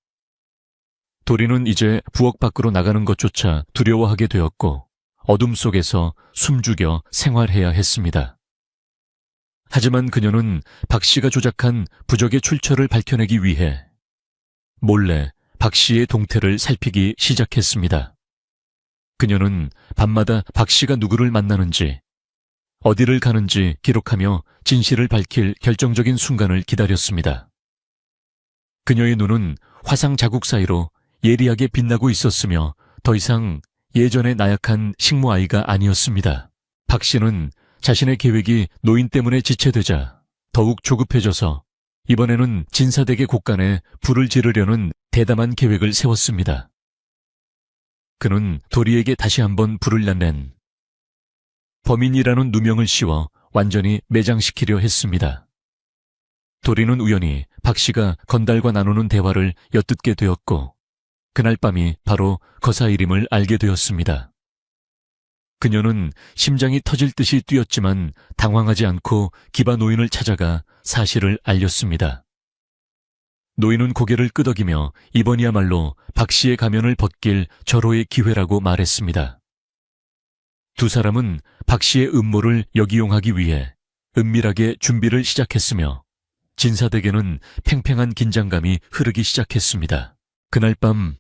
도리는 이제 부엌 밖으로 나가는 것조차 두려워하게 되었고 어둠 속에서 숨죽여 생활해야 했습니다. 하지만 그녀는 박 씨가 조작한 부적의 출처를 밝혀내기 위해 몰래 박 씨의 동태를 살피기 시작했습니다. 그녀는 밤마다 박 씨가 누구를 만나는지, 어디를 가는지 기록하며 진실을 밝힐 결정적인 순간을 기다렸습니다. 그녀의 눈은 화상 자국 사이로 예리하게 빛나고 있었으며 더 이상 예전의 나약한 식모아이가 아니었습니다. 박 씨는 자신의 계획이 노인 때문에 지체되자 더욱 조급해져서 이번에는 진사대계 곳간에 불을 지르려는 대담한 계획을 세웠습니다. 그는 도리에게 다시 한번 불을 낸 범인이라는 누명을 씌워 완전히 매장시키려 했습니다. 도리는 우연히 박 씨가 건달과 나누는 대화를 엿듣게 되었고 그날 밤이 바로 거사일임을 알게 되었습니다. 그녀는 심장이 터질 듯이 뛰었지만 당황하지 않고 기바 노인을 찾아가 사실을 알렸습니다. 노인은 고개를 끄덕이며 이번이야말로 박 씨의 가면을 벗길 절호의 기회라고 말했습니다. 두 사람은 박 씨의 음모를 역이용하기 위해 은밀하게 준비를 시작했으며 진사대계는 팽팽한 긴장감이 흐르기 시작했습니다. 그날 밤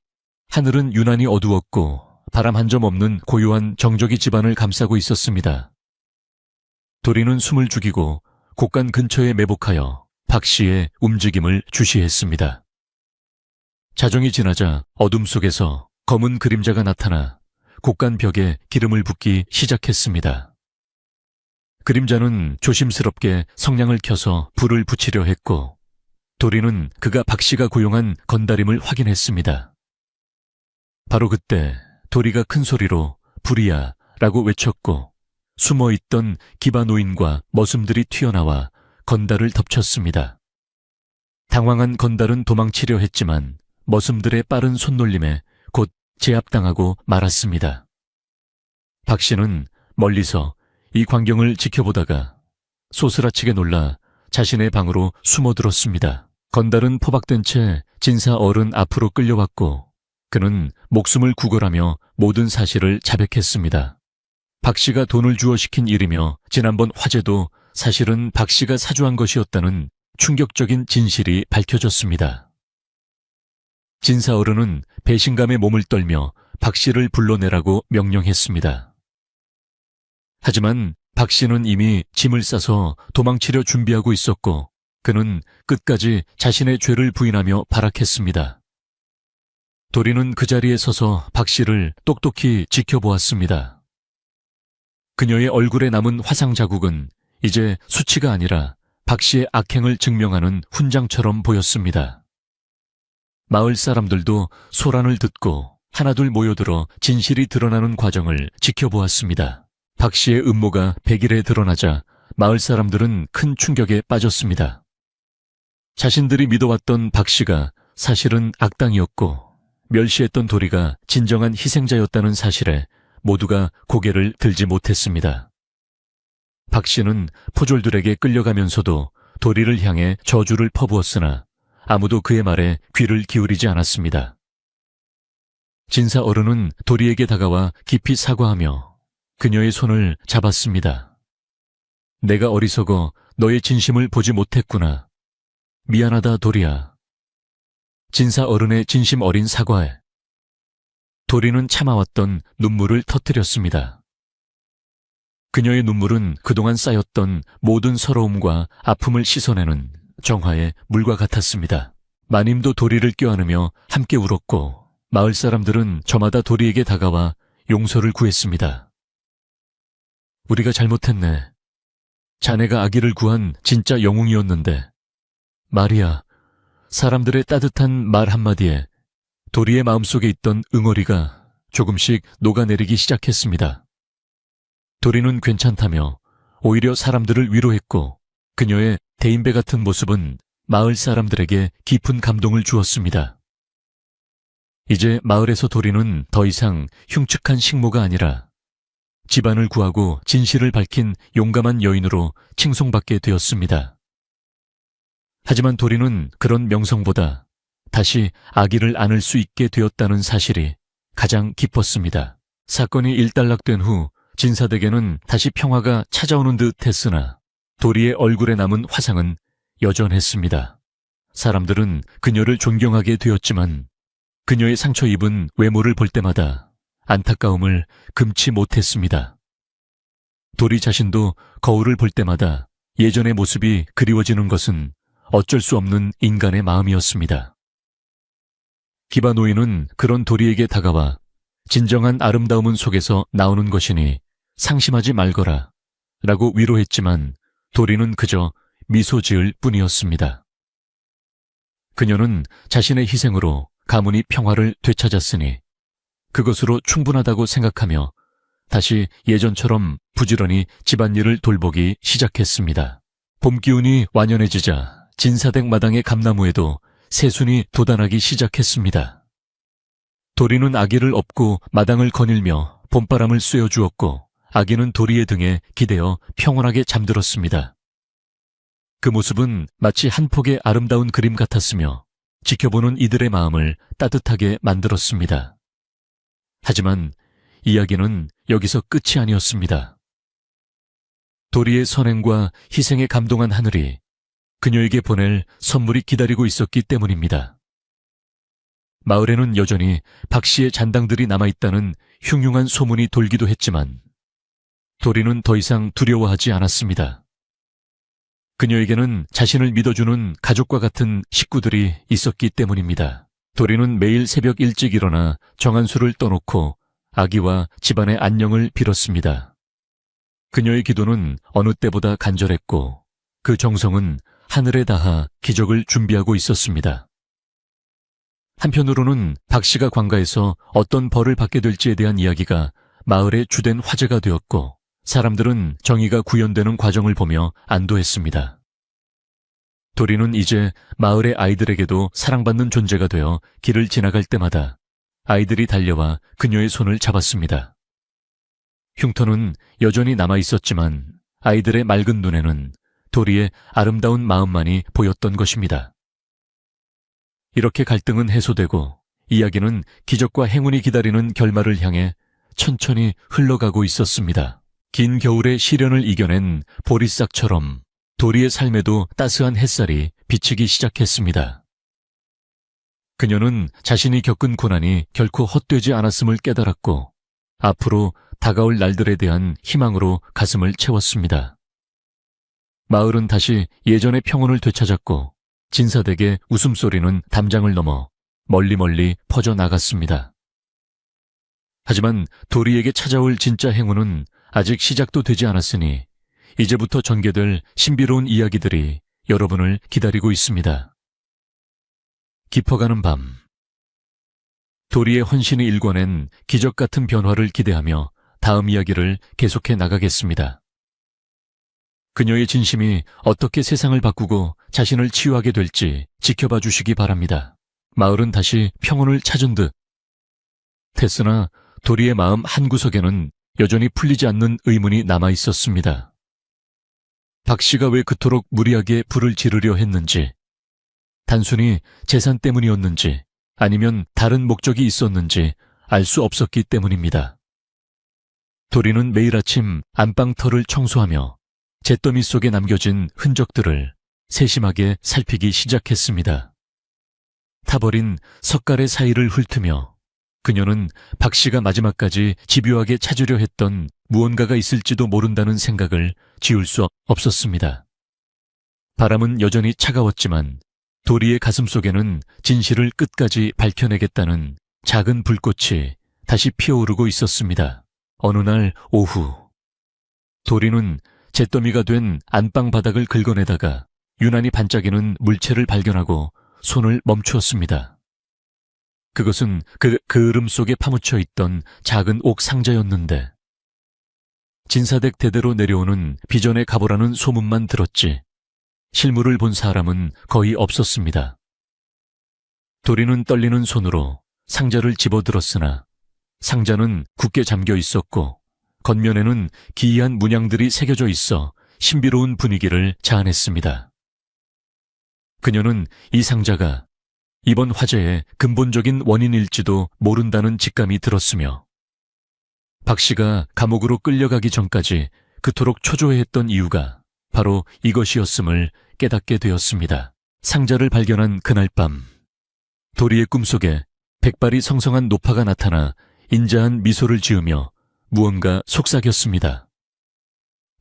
하늘은 유난히 어두웠고 바람 한 점 없는 고요한 정적이 집안을 감싸고 있었습니다. 도리는 숨을 죽이고 곳간 근처에 매복하여 박 씨의 움직임을 주시했습니다. 자정이 지나자 어둠 속에서 검은 그림자가 나타나 곳간 벽에 기름을 붓기 시작했습니다. 그림자는 조심스럽게 성냥을 켜서 불을 붙이려 했고 도리는 그가 박 씨가 고용한 건달임을 확인했습니다. 바로 그때 도리가 큰 소리로 불이야 라고 외쳤고 숨어있던 기바 노인과 머슴들이 튀어나와 건달을 덮쳤습니다. 당황한 건달은 도망치려 했지만 머슴들의 빠른 손놀림에 곧 제압당하고 말았습니다. 박 씨는 멀리서 이 광경을 지켜보다가 소스라치게 놀라 자신의 방으로 숨어들었습니다. 건달은 포박된 채 진사 어른 앞으로 끌려왔고 그는 목숨을 구걸하며 모든 사실을 자백했습니다. 박 씨가 돈을 주어 시킨 일이며 지난번 화재도 사실은 박 씨가 사주한 것이었다는 충격적인 진실이 밝혀졌습니다. 진사 어른은 배신감에 몸을 떨며 박 씨를 불러내라고 명령했습니다. 하지만 박 씨는 이미 짐을 싸서 도망치려 준비하고 있었고 그는 끝까지 자신의 죄를 부인하며 발악했습니다. 도리는 그 자리에 서서 박 씨를 똑똑히 지켜보았습니다. 그녀의 얼굴에 남은 화상 자국은 이제 수치가 아니라 박 씨의 악행을 증명하는 훈장처럼 보였습니다. 마을 사람들도 소란을 듣고 하나둘 모여들어 진실이 드러나는 과정을 지켜보았습니다. 박 씨의 음모가 백일에 드러나자 마을 사람들은 큰 충격에 빠졌습니다. 자신들이 믿어왔던 박 씨가 사실은 악당이었고 멸시했던 도리가 진정한 희생자였다는 사실에 모두가 고개를 들지 못했습니다. 박 씨는 포졸들에게 끌려가면서도 도리를 향해 저주를 퍼부었으나 아무도 그의 말에 귀를 기울이지 않았습니다. 진사 어른은 도리에게 다가와 깊이 사과하며 그녀의 손을 잡았습니다. 내가 어리석어 너의 진심을 보지 못했구나. 미안하다 도리야. 진사 어른의 진심 어린 사과에 도리는 참아왔던 눈물을 터뜨렸습니다. 그녀의 눈물은 그동안 쌓였던 모든 서러움과 아픔을 씻어내는 정화의 물과 같았습니다. 마님도 도리를 껴안으며 함께 울었고 마을 사람들은 저마다 도리에게 다가와 용서를 구했습니다. 우리가 잘못했네. 자네가 아기를 구한 진짜 영웅이었는데. 마리아, 사람들의 따뜻한 말 한마디에 도리의 마음속에 있던 응어리가 조금씩 녹아내리기 시작했습니다. 도리는 괜찮다며 오히려 사람들을 위로했고 그녀의 대인배 같은 모습은 마을 사람들에게 깊은 감동을 주었습니다. 이제 마을에서 도리는 더 이상 흉측한 식모가 아니라 집안을 구하고 진실을 밝힌 용감한 여인으로 칭송받게 되었습니다. 하지만 도리는 그런 명성보다 다시 아기를 안을 수 있게 되었다는 사실이 가장 기뻤습니다. 사건이 일단락된 후 진사댁에는 다시 평화가 찾아오는 듯 했으나 도리의 얼굴에 남은 화상은 여전했습니다. 사람들은 그녀를 존경하게 되었지만 그녀의 상처 입은 외모를 볼 때마다 안타까움을 금치 못했습니다. 도리 자신도 거울을 볼 때마다 예전의 모습이 그리워지는 것은 어쩔 수 없는 인간의 마음이었습니다. 기바 노인은 그런 도리에게 다가와 진정한 아름다움은 속에서 나오는 것이니 상심하지 말거라 라고 위로했지만 도리는 그저 미소 지을 뿐이었습니다. 그녀는 자신의 희생으로 가문이 평화를 되찾았으니 그것으로 충분하다고 생각하며 다시 예전처럼 부지런히 집안일을 돌보기 시작했습니다. 봄 기운이 완연해지자 진사댁 마당의 감나무에도 새순이 돋아나기 시작했습니다. 도리는 아기를 업고 마당을 거닐며 봄바람을 쐬어주었고 아기는 도리의 등에 기대어 평온하게 잠들었습니다. 그 모습은 마치 한 폭의 아름다운 그림 같았으며 지켜보는 이들의 마음을 따뜻하게 만들었습니다. 하지만 이야기는 여기서 끝이 아니었습니다. 도리의 선행과 희생에 감동한 하늘이 그녀에게 보낼 선물이 기다리고 있었기 때문입니다. 마을에는 여전히 박 씨의 잔당들이 남아있다는 흉흉한 소문이 돌기도 했지만 도리는 더 이상 두려워하지 않았습니다. 그녀에게는 자신을 믿어주는 가족과 같은 식구들이 있었기 때문입니다. 도리는 매일 새벽 일찍 일어나 정한수를 떠놓고 아기와 집안의 안녕을 빌었습니다. 그녀의 기도는 어느 때보다 간절했고 그 정성은 하늘에 닿아 기적을 준비하고 있었습니다. 한편으로는 박 씨가 관가에서 어떤 벌을 받게 될지에 대한 이야기가 마을의 주된 화제가 되었고 사람들은 정의가 구현되는 과정을 보며 안도했습니다. 도리는 이제 마을의 아이들에게도 사랑받는 존재가 되어 길을 지나갈 때마다 아이들이 달려와 그녀의 손을 잡았습니다. 흉터는 여전히 남아있었지만 아이들의 맑은 눈에는 도리의 아름다운 마음만이 보였던 것입니다. 이렇게 갈등은 해소되고 이야기는 기적과 행운이 기다리는 결말을 향해 천천히 흘러가고 있었습니다. 긴 겨울의 시련을 이겨낸 보리싹처럼 도리의 삶에도 따스한 햇살이 비치기 시작했습니다. 그녀는 자신이 겪은 고난이 결코 헛되지 않았음을 깨달았고 앞으로 다가올 날들에 대한 희망으로 가슴을 채웠습니다. 마을은 다시 예전의 평온을 되찾았고 진사댁의 웃음소리는 담장을 넘어 멀리 퍼져나갔습니다. 하지만 도리에게 찾아올 진짜 행운은 아직 시작도 되지 않았으니 이제부터 전개될 신비로운 이야기들이 여러분을 기다리고 있습니다. 깊어가는 밤. 도리의 헌신이 일궈낸 기적 같은 변화를 기대하며 다음 이야기를 계속해 나가겠습니다. 그녀의 진심이 어떻게 세상을 바꾸고 자신을 치유하게 될지 지켜봐 주시기 바랍니다. 마을은 다시 평온을 찾은 듯. 테스나 도리의 마음 한구석에는 여전히 풀리지 않는 의문이 남아 있었습니다. 박 씨가 왜 그토록 무리하게 불을 지르려 했는지, 단순히 재산 때문이었는지 아니면 다른 목적이 있었는지 알 수 없었기 때문입니다. 도리는 매일 아침 안방터를 청소하며 잿더미 속에 남겨진 흔적들을 세심하게 살피기 시작했습니다. 타버린 석갈의 사이를 훑으며 그녀는 박 씨가 마지막까지 집요하게 찾으려 했던 무언가가 있을지도 모른다는 생각을 지울 수 없었습니다. 바람은 여전히 차가웠지만 도리의 가슴 속에는 진실을 끝까지 밝혀내겠다는 작은 불꽃이 다시 피어오르고 있었습니다. 어느 날 오후, 도리는 잿더미가 된 안방 바닥을 긁어내다가 유난히 반짝이는 물체를 발견하고 손을 멈추었습니다. 그것은 그 그을음 속에 파묻혀 있던 작은 옥 상자였는데 진사댁 대대로 내려오는 비전의 가보라는 소문만 들었지 실물을 본 사람은 거의 없었습니다. 도리는 떨리는 손으로 상자를 집어들었으나 상자는 굳게 잠겨 있었고 겉면에는 기이한 문양들이 새겨져 있어 신비로운 분위기를 자아냈습니다. 그녀는 이 상자가 이번 화재의 근본적인 원인일지도 모른다는 직감이 들었으며 박 씨가 감옥으로 끌려가기 전까지 그토록 초조해했던 이유가 바로 이것이었음을 깨닫게 되었습니다. 상자를 발견한 그날 밤, 도리의 꿈속에 백발이 성성한 노파가 나타나 인자한 미소를 지으며 무언가 속삭였습니다.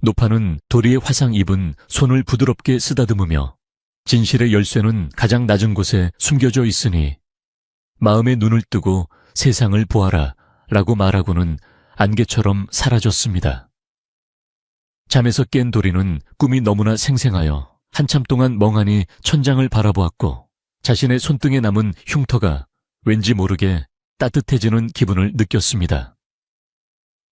노파는 도리의 화상 입은 손을 부드럽게 쓰다듬으며 진실의 열쇠는 가장 낮은 곳에 숨겨져 있으니 마음의 눈을 뜨고 세상을 보아라 라고 말하고는 안개처럼 사라졌습니다. 잠에서 깬 도리는 꿈이 너무나 생생하여 한참 동안 멍하니 천장을 바라보았고 자신의 손등에 남은 흉터가 왠지 모르게 따뜻해지는 기분을 느꼈습니다.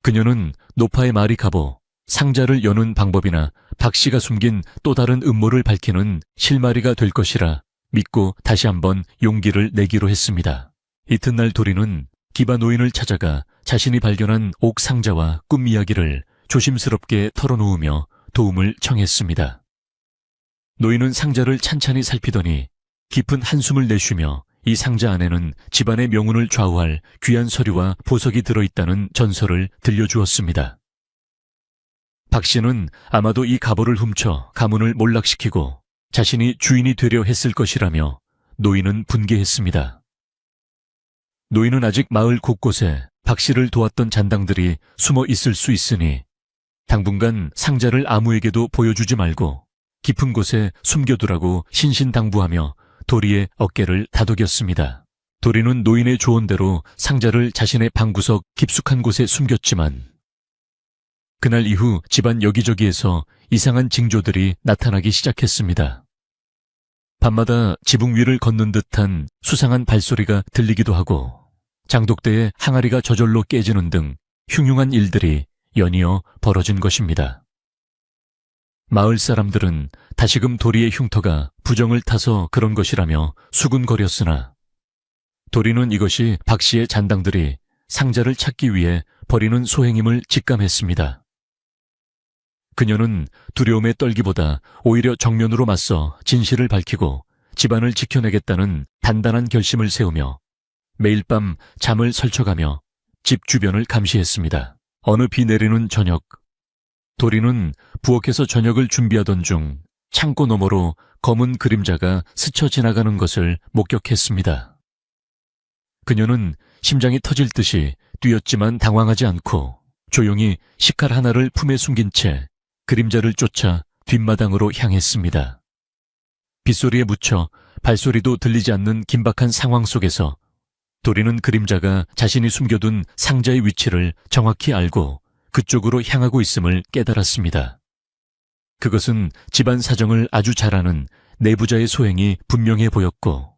그녀는 노파의 말이 가보 상자를 여는 방법이나 박 씨가 숨긴 또 다른 음모를 밝히는 실마리가 될 것이라 믿고 다시 한번 용기를 내기로 했습니다. 이튿날 도리는 기바 노인을 찾아가 자신이 발견한 옥 상자와 꿈 이야기를 조심스럽게 털어놓으며 도움을 청했습니다. 노인은 상자를 찬찬히 살피더니 깊은 한숨을 내쉬며 이 상자 안에는 집안의 명운을 좌우할 귀한 서류와 보석이 들어있다는 전설을 들려주었습니다. 박 씨는 아마도 이 갑오를 훔쳐 가문을 몰락시키고 자신이 주인이 되려 했을 것이라며 노인은 분개했습니다. 노인은 아직 마을 곳곳에 박 씨를 도왔던 잔당들이 숨어 있을 수 있으니 당분간 상자를 아무에게도 보여주지 말고 깊은 곳에 숨겨두라고 신신당부하며 도리의 어깨를 다독였습니다. 도리는 노인의 조언대로 상자를 자신의 방구석 깊숙한 곳에 숨겼지만 그날 이후 집안 여기저기에서 이상한 징조들이 나타나기 시작했습니다. 밤마다 지붕 위를 걷는 듯한 수상한 발소리가 들리기도 하고 장독대의 항아리가 저절로 깨지는 등 흉흉한 일들이 연이어 벌어진 것입니다. 마을 사람들은 다시금 도리의 흉터가 부정을 타서 그런 것이라며 수군거렸으나 도리는 이것이 박 씨의 잔당들이 상자를 찾기 위해 벌이는 소행임을 직감했습니다. 그녀는 두려움에 떨기보다 오히려 정면으로 맞서 진실을 밝히고 집안을 지켜내겠다는 단단한 결심을 세우며 매일 밤 잠을 설쳐가며 집 주변을 감시했습니다. 어느 비 내리는 저녁, 도리는 부엌에서 저녁을 준비하던 중 창고 너머로 검은 그림자가 스쳐 지나가는 것을 목격했습니다. 그녀는 심장이 터질 듯이 뛰었지만 당황하지 않고 조용히 식칼 하나를 품에 숨긴 채 그림자를 쫓아 뒷마당으로 향했습니다. 빗소리에 묻혀 발소리도 들리지 않는 긴박한 상황 속에서 도리는 그림자가 자신이 숨겨둔 상자의 위치를 정확히 알고 그쪽으로 향하고 있음을 깨달았습니다. 그것은 집안 사정을 아주 잘 아는 내부자의 소행이 분명해 보였고,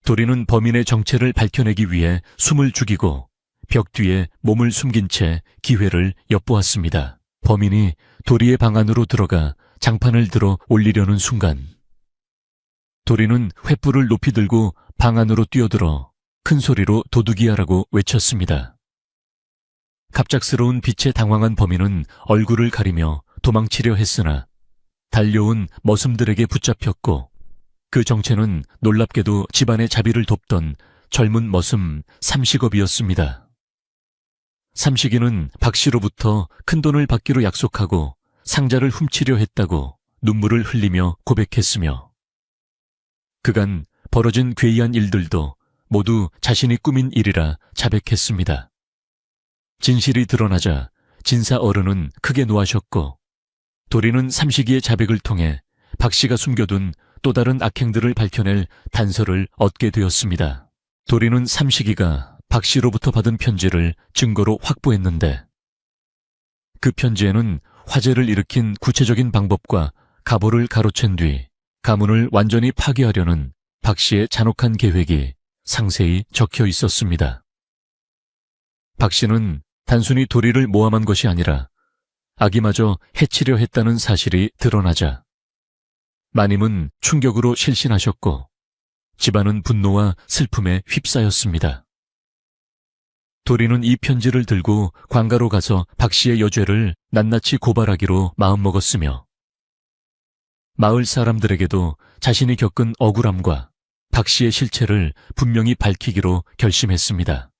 도리는 범인의 정체를 밝혀내기 위해 숨을 죽이고 벽 뒤에 몸을 숨긴 채 기회를 엿보았습니다. 범인이 도리의 방 안으로 들어가 장판을 들어 올리려는 순간, 도리는 횃불을 높이 들고 방 안으로 뛰어들어 큰 소리로 도둑이야라고 외쳤습니다. 갑작스러운 빛에 당황한 범인은 얼굴을 가리며 도망치려 했으나 달려온 머슴들에게 붙잡혔고, 그 정체는 놀랍게도 집안의 자비를 돕던 젊은 머슴 삼식업이었습니다. 삼식이는 박 씨로부터 큰돈을 받기로 약속하고 상자를 훔치려 했다고 눈물을 흘리며 고백했으며, 그간 벌어진 괴이한 일들도 모두 자신이 꾸민 일이라 자백했습니다. 진실이 드러나자 진사 어른은 크게 노하셨고, 도리는 삼식이의 자백을 통해 박 씨가 숨겨둔 또 다른 악행들을 밝혀낼 단서를 얻게 되었습니다. 도리는 삼식이가 박 씨로부터 받은 편지를 증거로 확보했는데, 그 편지에는 화재를 일으킨 구체적인 방법과 가보를 가로챈 뒤 가문을 완전히 파괴하려는 박 씨의 잔혹한 계획이 상세히 적혀 있었습니다. 박 씨는 단순히 도리를 모함한 것이 아니라 아기마저 해치려 했다는 사실이 드러나자 마님은 충격으로 실신하셨고 집안은 분노와 슬픔에 휩싸였습니다. 도리는 이 편지를 들고 관가로 가서 박 씨의 여죄를 낱낱이 고발하기로 마음먹었으며, 마을 사람들에게도 자신이 겪은 억울함과 박 씨의 실체를 분명히 밝히기로 결심했습니다.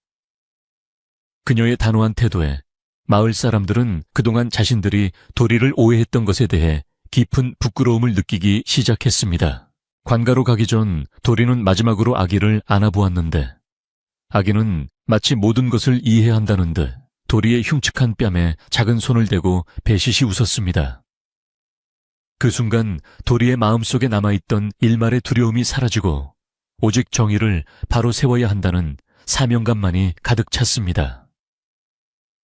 그녀의 단호한 태도에 마을 사람들은 그동안 자신들이 도리를 오해했던 것에 대해 깊은 부끄러움을 느끼기 시작했습니다. 관가로 가기 전 도리는 마지막으로 아기를 안아보았는데, 아기는 마치 모든 것을 이해한다는 듯 도리의 흉측한 뺨에 작은 손을 대고 배시시 웃었습니다. 그 순간 도리의 마음속에 남아있던 일말의 두려움이 사라지고 오직 정의를 바로 세워야 한다는 사명감만이 가득 찼습니다.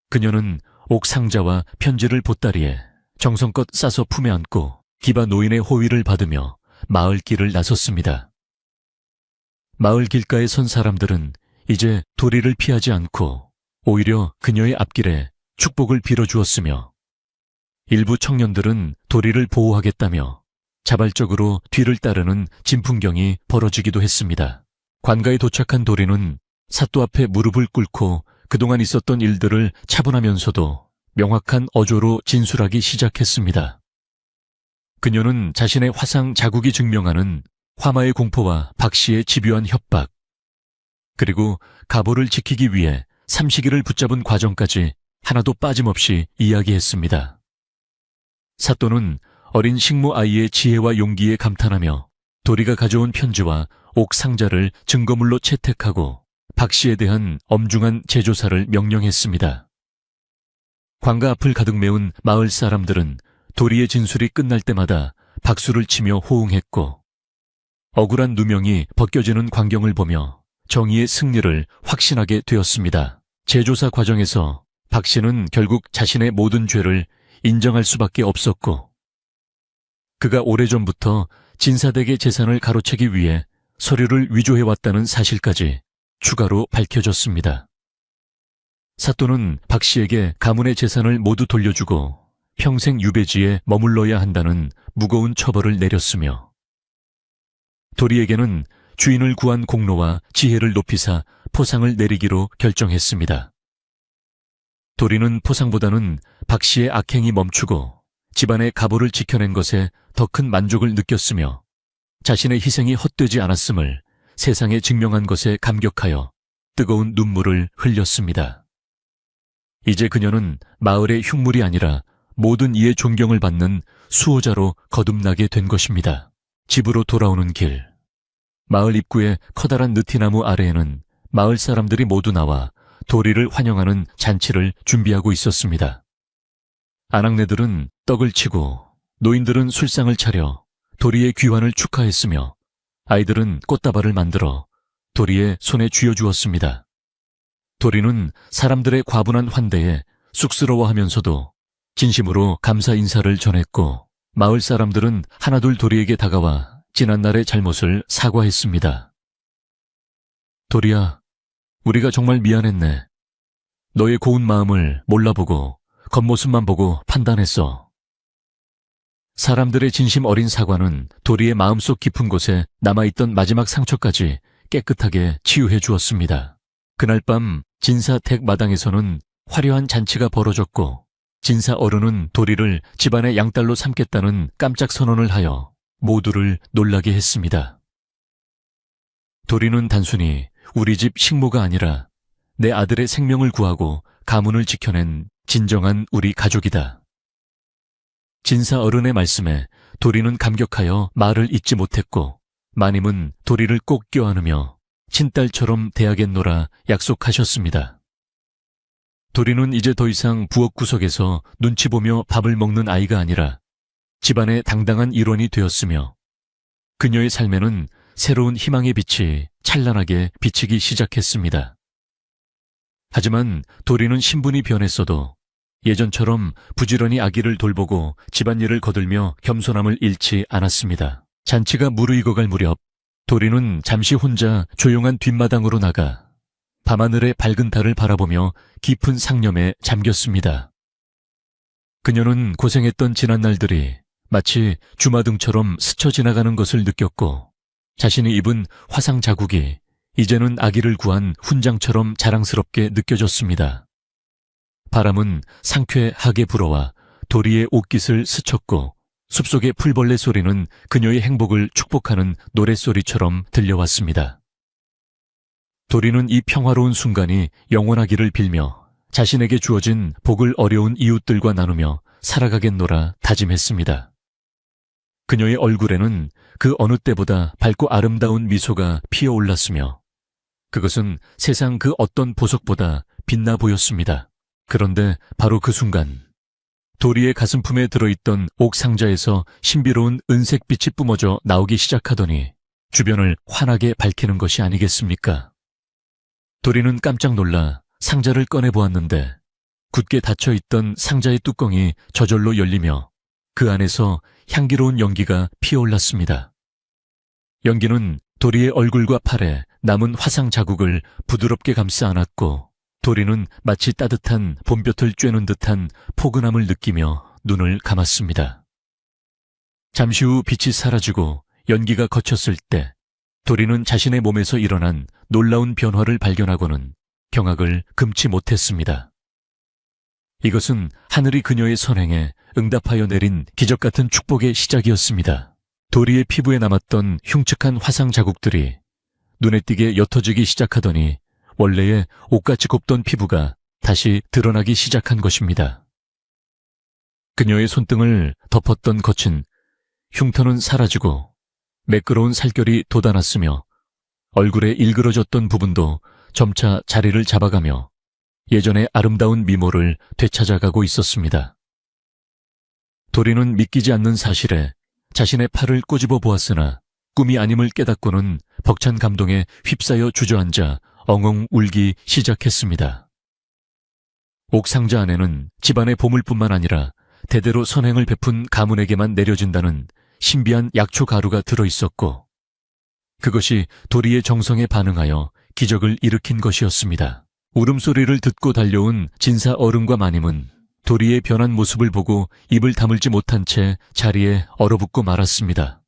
그녀는 옥상자와 편지를 보따리에 정성껏 싸서 품에 안고 기바 노인의 호위를 받으며 마을 길을 나섰습니다. 마을 길가에 선 사람들은 이제 도리를 피하지 않고 오히려 그녀의 앞길에 축복을 빌어주었으며, 일부 청년들은 도리를 보호하겠다며 자발적으로 뒤를 따르는 진풍경이 벌어지기도 했습니다. 관가에 도착한 도리는 사또 앞에 무릎을 꿇고 그동안 있었던 일들을 차분하면서도 명확한 어조로 진술하기 시작했습니다. 그녀는 자신의 화상 자국이 증명하는 화마의 공포와 박 씨의 집요한 협박, 그리고 가보를 지키기 위해 삼식이를 붙잡은 과정까지 하나도 빠짐없이 이야기했습니다. 사또는 어린 식모 아이의 지혜와 용기에 감탄하며 도리가 가져온 편지와 옥상자를 증거물로 채택하고 박 씨에 대한 엄중한 재조사를 명령했습니다. 관가 앞을 가득 메운 마을 사람들은 도리의 진술이 끝날 때마다 박수를 치며 호응했고, 억울한 누명이 벗겨지는 광경을 보며 정의의 승리를 확신하게 되었습니다. 재조사 과정에서 박 씨는 결국 자신의 모든 죄를 인정할 수밖에 없었고, 그가 오래전부터 진사댁의 재산을 가로채기 위해 서류를 위조해왔다는 사실까지 추가로 밝혀졌습니다. 사또는 박 씨에게 가문의 재산을 모두 돌려주고 평생 유배지에 머물러야 한다는 무거운 처벌을 내렸으며, 도리에게는 주인을 구한 공로와 지혜를 높이사 포상을 내리기로 결정했습니다. 도리는 포상보다는 박 씨의 악행이 멈추고 집안의 가보를 지켜낸 것에 더 큰 만족을 느꼈으며, 자신의 희생이 헛되지 않았음을 세상에 증명한 것에 감격하여 뜨거운 눈물을 흘렸습니다. 이제 그녀는 마을의 흉물이 아니라 모든 이의 존경을 받는 수호자로 거듭나게 된 것입니다. 집으로 돌아오는 길, 마을 입구의 커다란 느티나무 아래에는 마을 사람들이 모두 나와 도리를 환영하는 잔치를 준비하고 있었습니다. 아낙네들은 떡을 치고 노인들은 술상을 차려 도리의 귀환을 축하했으며 아이들은 꽃다발을 만들어 도리의 손에 쥐어주었습니다. 도리는 사람들의 과분한 환대에 쑥스러워하면서도 진심으로 감사 인사를 전했고 마을 사람들은 하나둘 도리에게 다가와 지난날의 잘못을 사과했습니다. 도리야, 우리가 정말 미안했네. 너의 고운 마음을 몰라보고 겉모습만 보고 판단했어. 사람들의 진심 어린 사과는 도리의 마음속 깊은 곳에 남아있던 마지막 상처까지 깨끗하게 치유해 주었습니다. 그날 밤 진사댁 마당에서는 화려한 잔치가 벌어졌고 진사 어른은 도리를 집안의 양딸로 삼겠다는 깜짝 선언을 하여 모두를 놀라게 했습니다. 도리는 단순히 우리 집 식모가 아니라 내 아들의 생명을 구하고 가문을 지켜낸 진정한 우리 가족이다. 진사 어른의 말씀에 도리는 감격하여 말을 잇지 못했고 마님은 도리를 꼭 껴안으며 친딸처럼 대하겠노라 약속하셨습니다. 도리는 이제 더 이상 부엌 구석에서 눈치 보며 밥을 먹는 아이가 아니라 집안의 당당한 일원이 되었으며 그녀의 삶에는 새로운 희망의 빛이 찬란하게 비치기 시작했습니다. 하지만 도리는 신분이 변했어도 예전처럼 부지런히 아기를 돌보고 집안일을 거들며 겸손함을 잃지 않았습니다. 잔치가 무르익어갈 무렵 도리는 잠시 혼자 조용한 뒷마당으로 나가 밤하늘의 밝은 달을 바라보며 깊은 상념에 잠겼습니다. 그녀는 고생했던 지난날들이 마치 주마등처럼 스쳐 지나가는 것을 느꼈고 자신이 입은 화상 자국이 이제는 아기를 구한 훈장처럼 자랑스럽게 느껴졌습니다. 바람은 상쾌하게 불어와 도리의 옷깃을 스쳤고 숲속의 풀벌레 소리는 그녀의 행복을 축복하는 노랫소리처럼 들려왔습니다. 도리는 이 평화로운 순간이 영원하기를 빌며 자신에게 주어진 복을 어려운 이웃들과 나누며 살아가겠노라 다짐했습니다. 그녀의 얼굴에는 그 어느 때보다 밝고 아름다운 미소가 피어올랐으며 그것은 세상 그 어떤 보석보다 빛나 보였습니다. 그런데 바로 그 순간 도리의 가슴품에 들어있던 옥상자에서 신비로운 은색빛이 뿜어져 나오기 시작하더니 주변을 환하게 밝히는 것이 아니겠습니까? 도리는 깜짝 놀라 상자를 꺼내보았는데 굳게 닫혀있던 상자의 뚜껑이 저절로 열리며 그 안에서 향기로운 연기가 피어올랐습니다. 연기는 도리의 얼굴과 팔에 남은 화상 자국을 부드럽게 감싸 안았고 도리는 마치 따뜻한 봄볕을 쬐는 듯한 포근함을 느끼며 눈을 감았습니다. 잠시 후 빛이 사라지고 연기가 거쳤을 때 도리는 자신의 몸에서 일어난 놀라운 변화를 발견하고는 경악을 금치 못했습니다. 이것은 하늘이 그녀의 선행에 응답하여 내린 기적 같은 축복의 시작이었습니다. 도리의 피부에 남았던 흉측한 화상 자국들이 눈에 띄게 옅어지기 시작하더니 원래의 옷같이 곱던 피부가 다시 드러나기 시작한 것입니다. 그녀의 손등을 덮었던 거친 흉터는 사라지고 매끄러운 살결이 돋아났으며 얼굴에 일그러졌던 부분도 점차 자리를 잡아가며 예전의 아름다운 미모를 되찾아가고 있었습니다. 도리는 믿기지 않는 사실에 자신의 팔을 꼬집어 보았으나 꿈이 아님을 깨닫고는 벅찬 감동에 휩싸여 주저앉아 엉엉 울기 시작했습니다. 옥상자 안에는 집안의 보물뿐만 아니라 대대로 선행을 베푼 가문에게만 내려진다는 신비한 약초 가루가 들어있었고 그것이 도리의 정성에 반응하여 기적을 일으킨 것이었습니다. 울음소리를 듣고 달려온 진사 어른과 마님은 도리의 변한 모습을 보고 입을 다물지 못한 채 자리에 얼어붙고 말았습니다.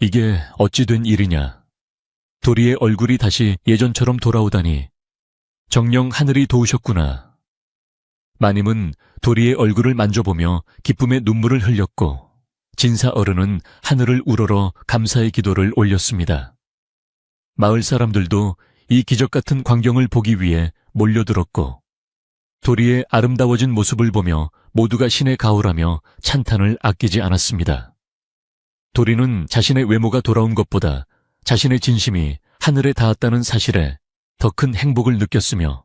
이게 어찌 된 일이냐. 도리의 얼굴이 다시 예전처럼 돌아오다니 정녕 하늘이 도우셨구나. 마님은 도리의 얼굴을 만져보며 기쁨의 눈물을 흘렸고 진사 어른은 하늘을 우러러 감사의 기도를 올렸습니다. 마을 사람들도 이 기적 같은 광경을 보기 위해 몰려들었고 도리의 아름다워진 모습을 보며 모두가 신의 가호라며 찬탄을 아끼지 않았습니다. 도리는 자신의 외모가 돌아온 것보다 자신의 진심이 하늘에 닿았다는 사실에 더 큰 행복을 느꼈으며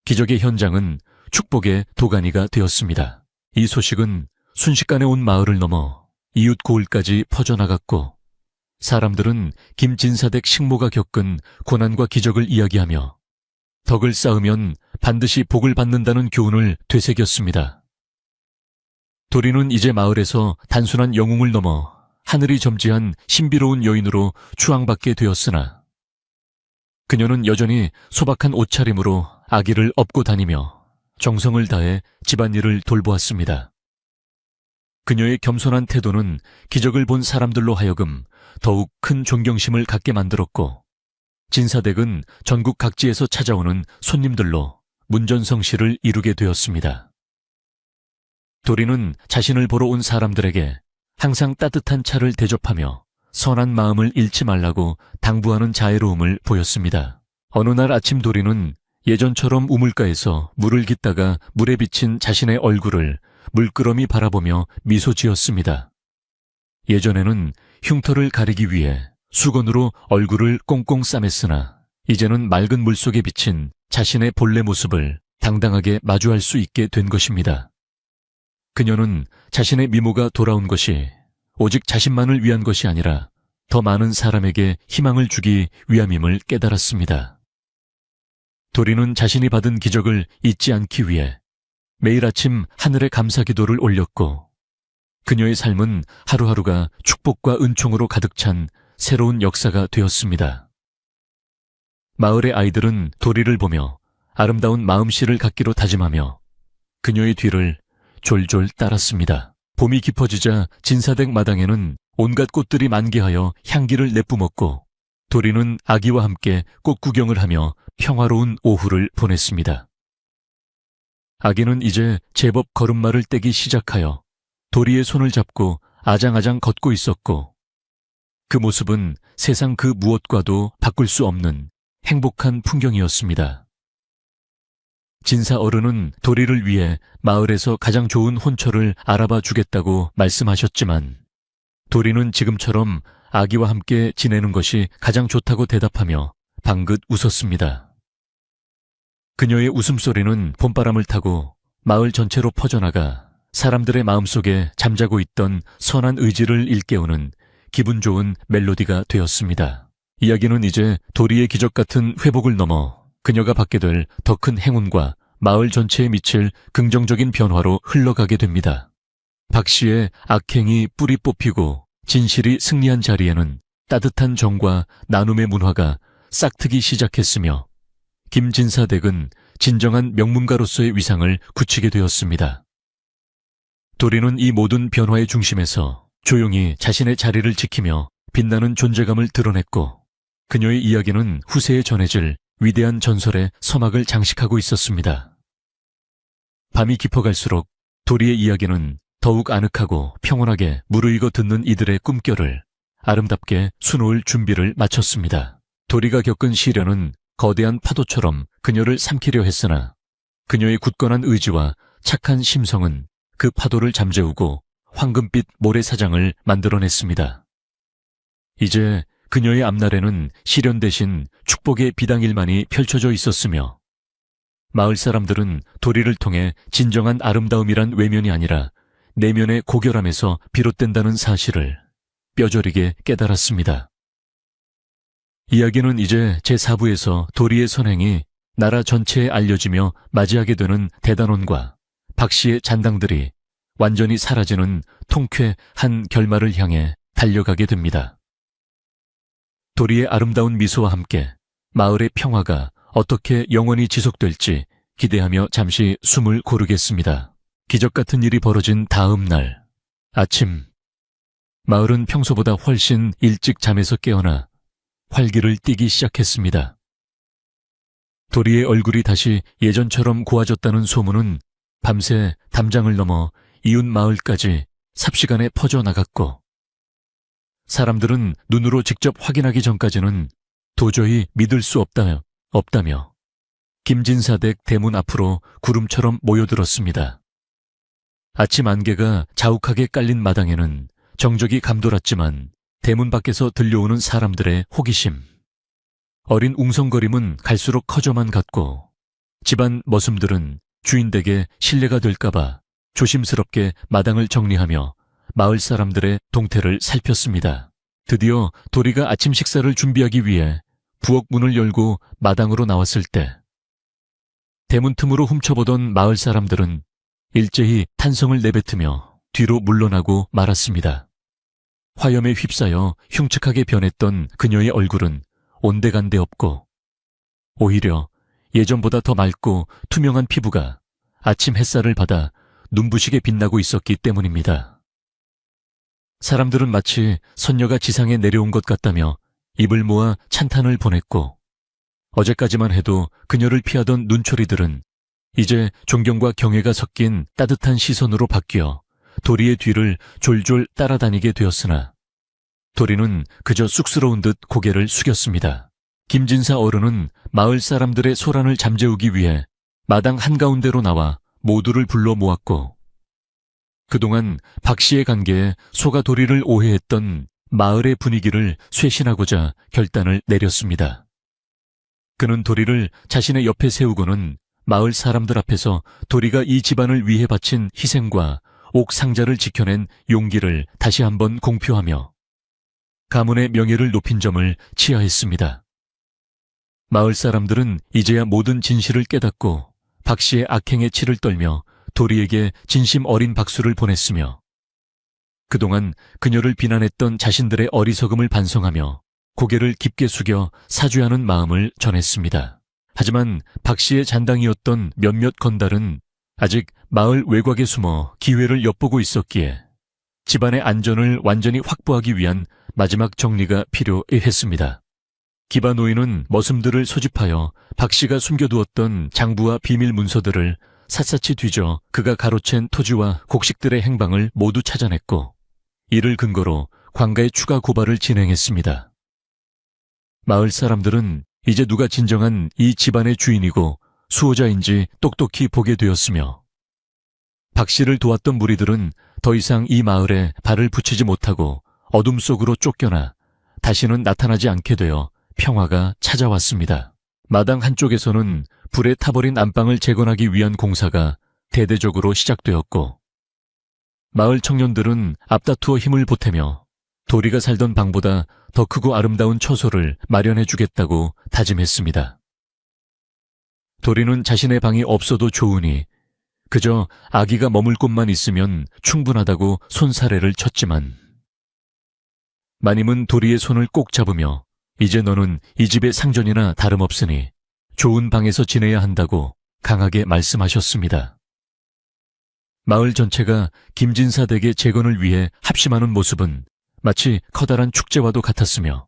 기적의 현장은 축복의 도가니가 되었습니다. 이 소식은 순식간에 온 마을을 넘어 이웃 고을까지 퍼져나갔고 사람들은 김진사댁 식모가 겪은 고난과 기적을 이야기하며 덕을 쌓으면 반드시 복을 받는다는 교훈을 되새겼습니다. 도리는 이제 마을에서 단순한 영웅을 넘어 하늘이 점지한 신비로운 여인으로 추앙받게 되었으나 그녀는 여전히 소박한 옷차림으로 아기를 업고 다니며 정성을 다해 집안일을 돌보았습니다. 그녀의 겸손한 태도는 기적을 본 사람들로 하여금 더욱 큰 존경심을 갖게 만들었고 진사댁은 전국 각지에서 찾아오는 손님들로 문전성시를 이루게 되었습니다. 도리는 자신을 보러 온 사람들에게 항상 따뜻한 차를 대접하며 선한 마음을 잃지 말라고 당부하는 자애로움을 보였습니다. 어느 날 아침 도리는 예전처럼 우물가에서 물을 깃다가 물에 비친 자신의 얼굴을 물끄러미 바라보며 미소 지었습니다. 예전에는 흉터를 가리기 위해 수건으로 얼굴을 꽁꽁 싸맸으나 이제는 맑은 물속에 비친 자신의 본래 모습을 당당하게 마주할 수 있게 된 것입니다. 그녀는 자신의 미모가 돌아온 것이 오직 자신만을 위한 것이 아니라 더 많은 사람에게 희망을 주기 위함임을 깨달았습니다. 도리는 자신이 받은 기적을 잊지 않기 위해 매일 아침 하늘에 감사 기도를 올렸고 그녀의 삶은 하루하루가 축복과 은총으로 가득 찬 새로운 역사가 되었습니다. 마을의 아이들은 도리를 보며 아름다운 마음씨를 갖기로 다짐하며 그녀의 뒤를 졸졸 따랐습니다. 봄이 깊어지자 진사댁 마당에는 온갖 꽃들이 만개하여 향기를 내뿜었고 도리는 아기와 함께 꽃 구경을 하며 평화로운 오후를 보냈습니다. 아기는 이제 제법 걸음마를 떼기 시작하여 도리의 손을 잡고 아장아장 걷고 있었고 그 모습은 세상 그 무엇과도 바꿀 수 없는 행복한 풍경이었습니다. 진사 어른은 도리를 위해 마을에서 가장 좋은 혼처를 알아봐 주겠다고 말씀하셨지만 도리는 지금처럼 아기와 함께 지내는 것이 가장 좋다고 대답하며 방긋 웃었습니다. 그녀의 웃음소리는 봄바람을 타고 마을 전체로 퍼져나가 사람들의 마음속에 잠자고 있던 선한 의지를 일깨우는 기분 좋은 멜로디가 되었습니다. 이야기는 이제 도리의 기적 같은 회복을 넘어 그녀가 받게 될 더 큰 행운과 마을 전체에 미칠 긍정적인 변화로 흘러가게 됩니다. 박 씨의 악행이 뿌리 뽑히고 진실이 승리한 자리에는 따뜻한 정과 나눔의 문화가 싹트기 시작했으며 김진사 댁은 진정한 명문가로서의 위상을 굳히게 되었습니다. 도리는 이 모든 변화의 중심에서 조용히 자신의 자리를 지키며 빛나는 존재감을 드러냈고 그녀의 이야기는 후세에 전해질 위대한 전설의 서막을 장식하고 있었습니다. 밤이 깊어갈수록 도리의 이야기는 더욱 아늑하고 평온하게 무르익어 듣는 이들의 꿈결을 아름답게 수놓을 준비를 마쳤습니다. 도리가 겪은 시련은 거대한 파도처럼 그녀를 삼키려 했으나 그녀의 굳건한 의지와 착한 심성은 그 파도를 잠재우고 황금빛 모래사장을 만들어냈습니다. 이제 그녀의 앞날에는 시련 대신 축복의 비당일만이 펼쳐져 있었으며 마을 사람들은 도리를 통해 진정한 아름다움이란 외면이 아니라 내면의 고결함에서 비롯된다는 사실을 뼈저리게 깨달았습니다. 이야기는 이제 제4부에서 도리의 선행이 나라 전체에 알려지며 맞이하게 되는 대단원과 박 씨의 잔당들이 완전히 사라지는 통쾌한 결말을 향해 달려가게 됩니다. 도리의 아름다운 미소와 함께 마을의 평화가 어떻게 영원히 지속될지 기대하며 잠시 숨을 고르겠습니다. 기적 같은 일이 벌어진 다음 날 아침, 마을은 평소보다 훨씬 일찍 잠에서 깨어나 활기를 띠기 시작했습니다. 도리의 얼굴이 다시 예전처럼 고와졌다는 소문은 밤새 담장을 넘어 이웃 마을까지 삽시간에 퍼져나갔고 사람들은 눈으로 직접 확인하기 전까지는 도저히 믿을 수 없다며 김진사댁 대문 앞으로 구름처럼 모여들었습니다. 아침 안개가 자욱하게 깔린 마당에는 정적이 감돌았지만 대문 밖에서 들려오는 사람들의 호기심, 어린 웅성거림은 갈수록 커져만 갔고 집안 머슴들은 주인에게 신뢰가 될까봐 조심스럽게 마당을 정리하며 마을 사람들의 동태를 살폈습니다. 드디어 도리가 아침 식사를 준비하기 위해 부엌 문을 열고 마당으로 나왔을 때 대문 틈으로 훔쳐보던 마을 사람들은 일제히 탄성을 내뱉으며 뒤로 물러나고 말았습니다. 화염에 휩싸여 흉측하게 변했던 그녀의 얼굴은 온데간데 없고 오히려 예전보다 더 맑고 투명한 피부가 아침 햇살을 받아 눈부시게 빛나고 있었기 때문입니다. 사람들은 마치 선녀가 지상에 내려온 것 같다며 입을 모아 찬탄을 보냈고 어제까지만 해도 그녀를 피하던 눈초리들은 이제 존경과 경애가 섞인 따뜻한 시선으로 바뀌어 도리의 뒤를 졸졸 따라다니게 되었으나 도리는 그저 쑥스러운 듯 고개를 숙였습니다. 김진사 어른은 마을 사람들의 소란을 잠재우기 위해 마당 한가운데로 나와 모두를 불러 모았고 그동안 박 씨의 관계에 속아 도리를 오해했던 마을의 분위기를 쇄신하고자 결단을 내렸습니다. 그는 도리를 자신의 옆에 세우고는 마을 사람들 앞에서 도리가 이 집안을 위해 바친 희생과 옥상자를 지켜낸 용기를 다시 한번 공표하며 가문의 명예를 높인 점을 치하했습니다. 마을 사람들은 이제야 모든 진실을 깨닫고 박 씨의 악행에 치를 떨며 도리에게 진심 어린 박수를 보냈으며 그동안 그녀를 비난했던 자신들의 어리석음을 반성하며 고개를 깊게 숙여 사죄하는 마음을 전했습니다. 하지만 박 씨의 잔당이었던 몇몇 건달은 아직 마을 외곽에 숨어 기회를 엿보고 있었기에 집안의 안전을 완전히 확보하기 위한 마지막 정리가 필요했습니다. 기바 노인은 머슴들을 소집하여 박 씨가 숨겨두었던 장부와 비밀 문서들을 샅샅이 뒤져 그가 가로챈 토지와 곡식들의 행방을 모두 찾아냈고 이를 근거로 관가의 추가 고발을 진행했습니다. 마을 사람들은 이제 누가 진정한 이 집안의 주인이고 수호자인지 똑똑히 보게 되었으며 박 씨를 도왔던 무리들은 더 이상 이 마을에 발을 붙이지 못하고 어둠 속으로 쫓겨나 다시는 나타나지 않게 되어 평화가 찾아왔습니다. 마당 한쪽에서는 불에 타버린 안방을 재건하기 위한 공사가 대대적으로 시작되었고 마을 청년들은 앞다투어 힘을 보태며 도리가 살던 방보다 더 크고 아름다운 처소를 마련해주겠다고 다짐했습니다. 도리는 자신의 방이 없어도 좋으니 그저 아기가 머물 곳만 있으면 충분하다고 손사래를 쳤지만 마님은 도리의 손을 꼭 잡으며 이제 너는 이 집의 상전이나 다름없으니 좋은 방에서 지내야 한다고 강하게 말씀하셨습니다. 마을 전체가 김진사 댁의 재건을 위해 합심하는 모습은 마치 커다란 축제와도 같았으며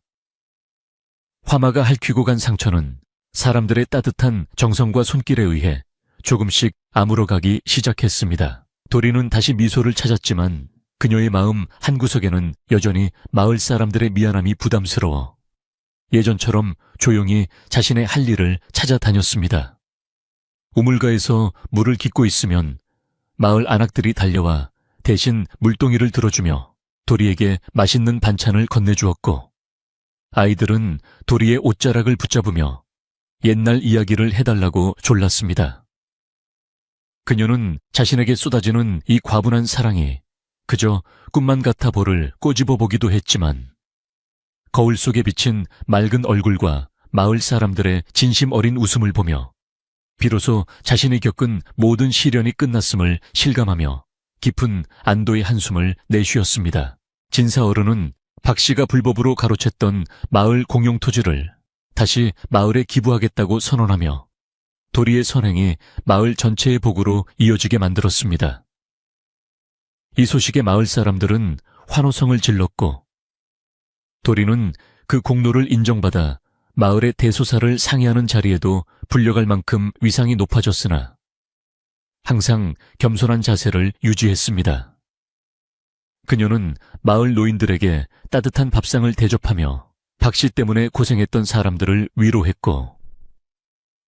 화마가 핥히고 간 상처는 사람들의 따뜻한 정성과 손길에 의해 조금씩 아물어가기 시작했습니다. 도리는 다시 미소를 찾았지만 그녀의 마음 한구석에는 여전히 마을 사람들의 미안함이 부담스러워 예전처럼 조용히 자신의 할 일을 찾아다녔습니다. 우물가에서 물을 깃고 있으면 마을 안악들이 달려와 대신 물동이를 들어주며 도리에게 맛있는 반찬을 건네주었고 아이들은 도리의 옷자락을 붙잡으며 옛날 이야기를 해달라고 졸랐습니다. 그녀는 자신에게 쏟아지는 이 과분한 사랑이 그저 꿈만 같아 볼을 꼬집어 보기도 했지만 거울 속에 비친 맑은 얼굴과 마을 사람들의 진심 어린 웃음을 보며 비로소 자신이 겪은 모든 시련이 끝났음을 실감하며 깊은 안도의 한숨을 내쉬었습니다. 진사 어른은 박 씨가 불법으로 가로챘던 마을 공용토지를 다시 마을에 기부하겠다고 선언하며 도리의 선행이 마을 전체의 복으로 이어지게 만들었습니다. 이 소식에 마을 사람들은 환호성을 질렀고 도리는 그 공로를 인정받아 마을의 대소사를 상의하는 자리에도 불려갈 만큼 위상이 높아졌으나 항상 겸손한 자세를 유지했습니다. 그녀는 마을 노인들에게 따뜻한 밥상을 대접하며 박 씨 때문에 고생했던 사람들을 위로했고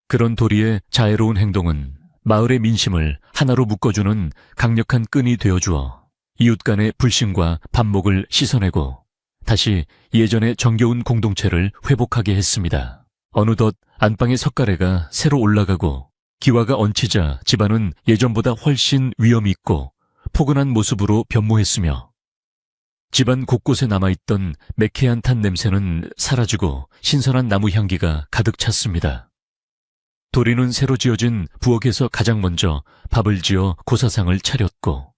그런 도리의 자애로운 행동은 마을의 민심을 하나로 묶어주는 강력한 끈이 되어주어 이웃 간의 불신과 반목을 씻어내고 다시 예전의 정겨운 공동체를 회복하게 했습니다. 어느덧 안방의 석가래가 새로 올라가고 기와가 얹히자 집안은 예전보다 훨씬 위엄이 있고 포근한 모습으로 변모했으며 집안 곳곳에 남아있던 매캐한 탄 냄새는 사라지고 신선한 나무 향기가 가득 찼습니다. 도리는 새로 지어진 부엌에서 가장 먼저 밥을 지어 고사상을 차렸고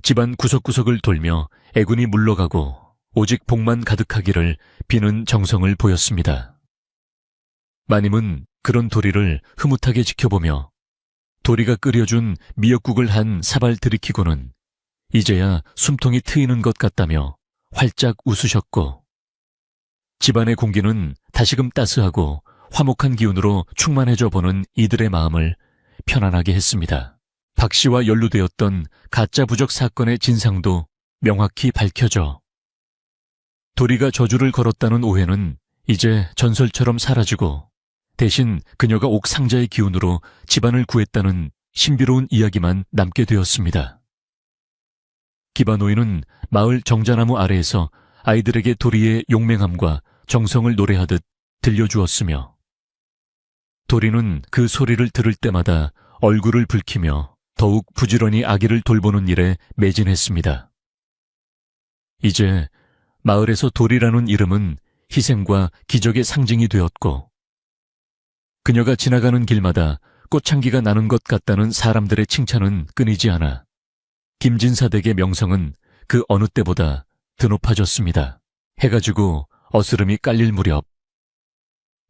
집안 구석구석을 돌며 애군이 물러가고 오직 복만 가득하기를 비는 정성을 보였습니다. 마님은 그런 도리를 흐뭇하게 지켜보며 도리가 끓여준 미역국을 한 사발 들이키고는 이제야 숨통이 트이는 것 같다며 활짝 웃으셨고 집안의 공기는 다시금 따스하고 화목한 기운으로 충만해져 보는 이들의 마음을 편안하게 했습니다. 박 씨와 연루되었던 가짜 부적 사건의 진상도 명확히 밝혀져 도리가 저주를 걸었다는 오해는 이제 전설처럼 사라지고 대신 그녀가 옥상자의 기운으로 집안을 구했다는 신비로운 이야기만 남게 되었습니다. 기바노이는 마을 정자나무 아래에서 아이들에게 도리의 용맹함과 정성을 노래하듯 들려주었으며 도리는 그 소리를 들을 때마다 얼굴을 붉히며 더욱 부지런히 아기를 돌보는 일에 매진했습니다. 이제 마을에서 도리라는 이름은 희생과 기적의 상징이 되었고 그녀가 지나가는 길마다 꽃향기가 나는 것 같다는 사람들의 칭찬은 끊이지 않아 김진사 댁의 명성은 그 어느 때보다 드높아졌습니다. 해가 지고 어스름이 깔릴 무렵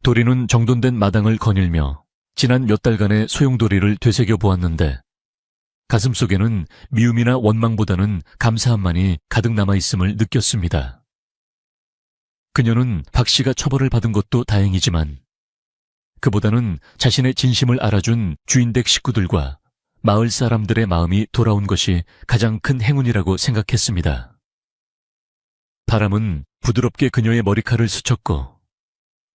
도리는 정돈된 마당을 거닐며 지난 몇 달간의 소용돌이를 되새겨 보았는데 가슴속에는 미움이나 원망보다는 감사함만이 가득 남아있음을 느꼈습니다. 그녀는 박 씨가 처벌을 받은 것도 다행이지만 그보다는 자신의 진심을 알아준 주인댁 식구들과 마을 사람들의 마음이 돌아온 것이 가장 큰 행운이라고 생각했습니다. 바람은 부드럽게 그녀의 머리칼을 스쳤고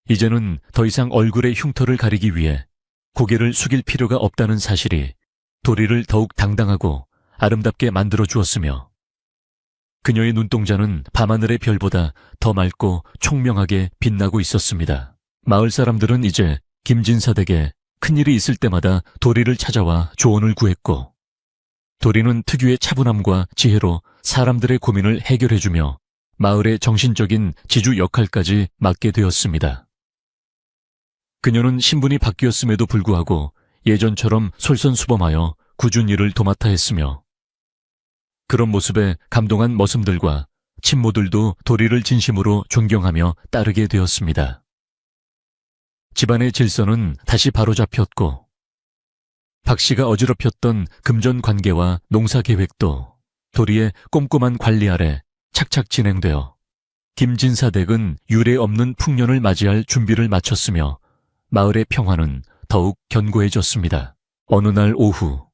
이제는 더 이상 얼굴의 흉터를 가리기 위해 고개를 숙일 필요가 없다는 사실이 도리를 더욱 당당하고 아름답게 만들어 주었으며 그녀의 눈동자는 밤하늘의 별보다 더 맑고 총명하게 빛나고 있었습니다. 마을 사람들은 이제 김진사 댁에 큰일이 있을 때마다 도리를 찾아와 조언을 구했고 도리는 특유의 차분함과 지혜로 사람들의 고민을 해결해주며 마을의 정신적인 지주 역할까지 맡게 되었습니다. 그녀는 신분이 바뀌었음에도 불구하고 예전처럼 솔선수범하여 꾸준 일을 도맡아 했으며 그런 모습에 감동한 머슴들과 친모들도 도리를 진심으로 존경하며 따르게 되었습니다. 집안의 질서는 다시 바로잡혔고 박 씨가 어지럽혔던 금전 관계와 농사 계획도 도리의 꼼꼼한 관리 아래 착착 진행되어 김진사 댁은 유례 없는 풍년을 맞이할 준비를 마쳤으며 마을의 평화는 더욱 견고해졌습니다. 어느 날 오후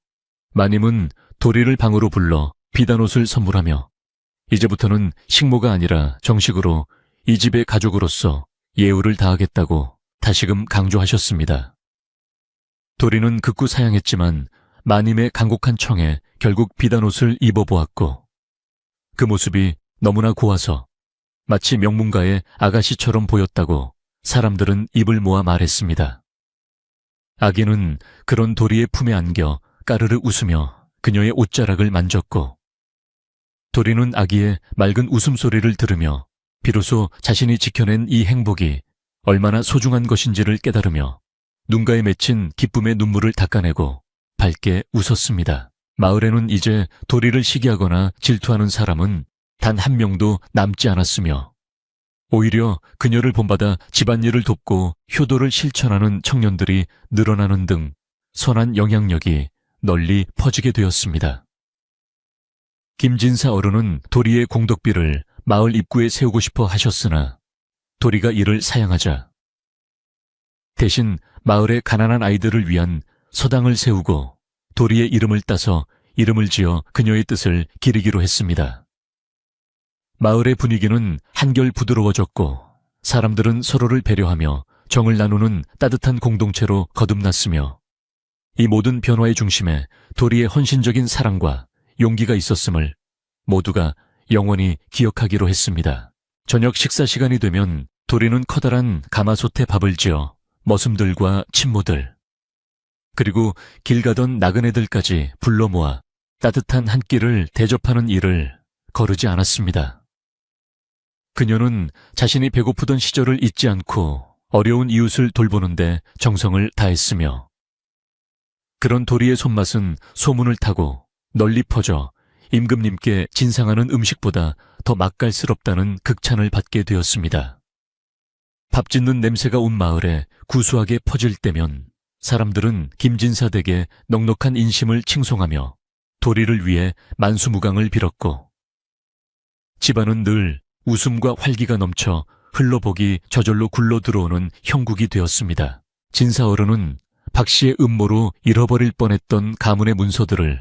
마님은 도리를 방으로 불러 비단옷을 선물하며 이제부터는 식모가 아니라 정식으로 이 집의 가족으로서 예우를 다하겠다고 다시금 강조하셨습니다. 도리는 극구 사양했지만 마님의 간곡한 청에 결국 비단옷을 입어보았고 그 모습이 너무나 고와서 마치 명문가의 아가씨처럼 보였다고 사람들은 입을 모아 말했습니다. 아기는 그런 도리의 품에 안겨 까르르 웃으며 그녀의 옷자락을 만졌고 도리는 아기의 맑은 웃음소리를 들으며 비로소 자신이 지켜낸 이 행복이 얼마나 소중한 것인지를 깨달으며 눈가에 맺힌 기쁨의 눈물을 닦아내고 밝게 웃었습니다. 마을에는 이제 도리를 시기하거나 질투하는 사람은 단 한 명도 남지 않았으며 오히려 그녀를 본받아 집안일을 돕고 효도를 실천하는 청년들이 늘어나는 등 선한 영향력이 널리 퍼지게 되었습니다. 김진사 어른은 도리의 공덕비를 마을 입구에 세우고 싶어 하셨으나 도리가 이를 사양하자 대신 마을의 가난한 아이들을 위한 서당을 세우고 도리의 이름을 따서 이름을 지어 그녀의 뜻을 기리기로 했습니다. 마을의 분위기는 한결 부드러워졌고 사람들은 서로를 배려하며 정을 나누는 따뜻한 공동체로 거듭났으며 이 모든 변화의 중심에 도리의 헌신적인 사랑과 용기가 있었음을 모두가 영원히 기억하기로 했습니다. 저녁 식사 시간이 되면 도리는 커다란 가마솥에 밥을 지어 머슴들과 친모들 그리고 길 가던 나그네들까지 불러 모아 따뜻한 한 끼를 대접하는 일을 거르지 않았습니다. 그녀는 자신이 배고프던 시절을 잊지 않고 어려운 이웃을 돌보는데 정성을 다했으며, 그런 도리의 손맛은 소문을 타고 널리 퍼져 임금님께 진상하는 음식보다 더 맛깔스럽다는 극찬을 받게 되었습니다. 밥 짓는 냄새가 온 마을에 구수하게 퍼질 때면 사람들은 김진사 댁의 넉넉한 인심을 칭송하며 도리를 위해 만수무강을 빌었고, 집안은 늘 웃음과 활기가 넘쳐 흘러보기 저절로 굴러 들어오는 형국이 되었습니다. 진사어른은 박 씨의 음모로 잃어버릴 뻔했던 가문의 문서들을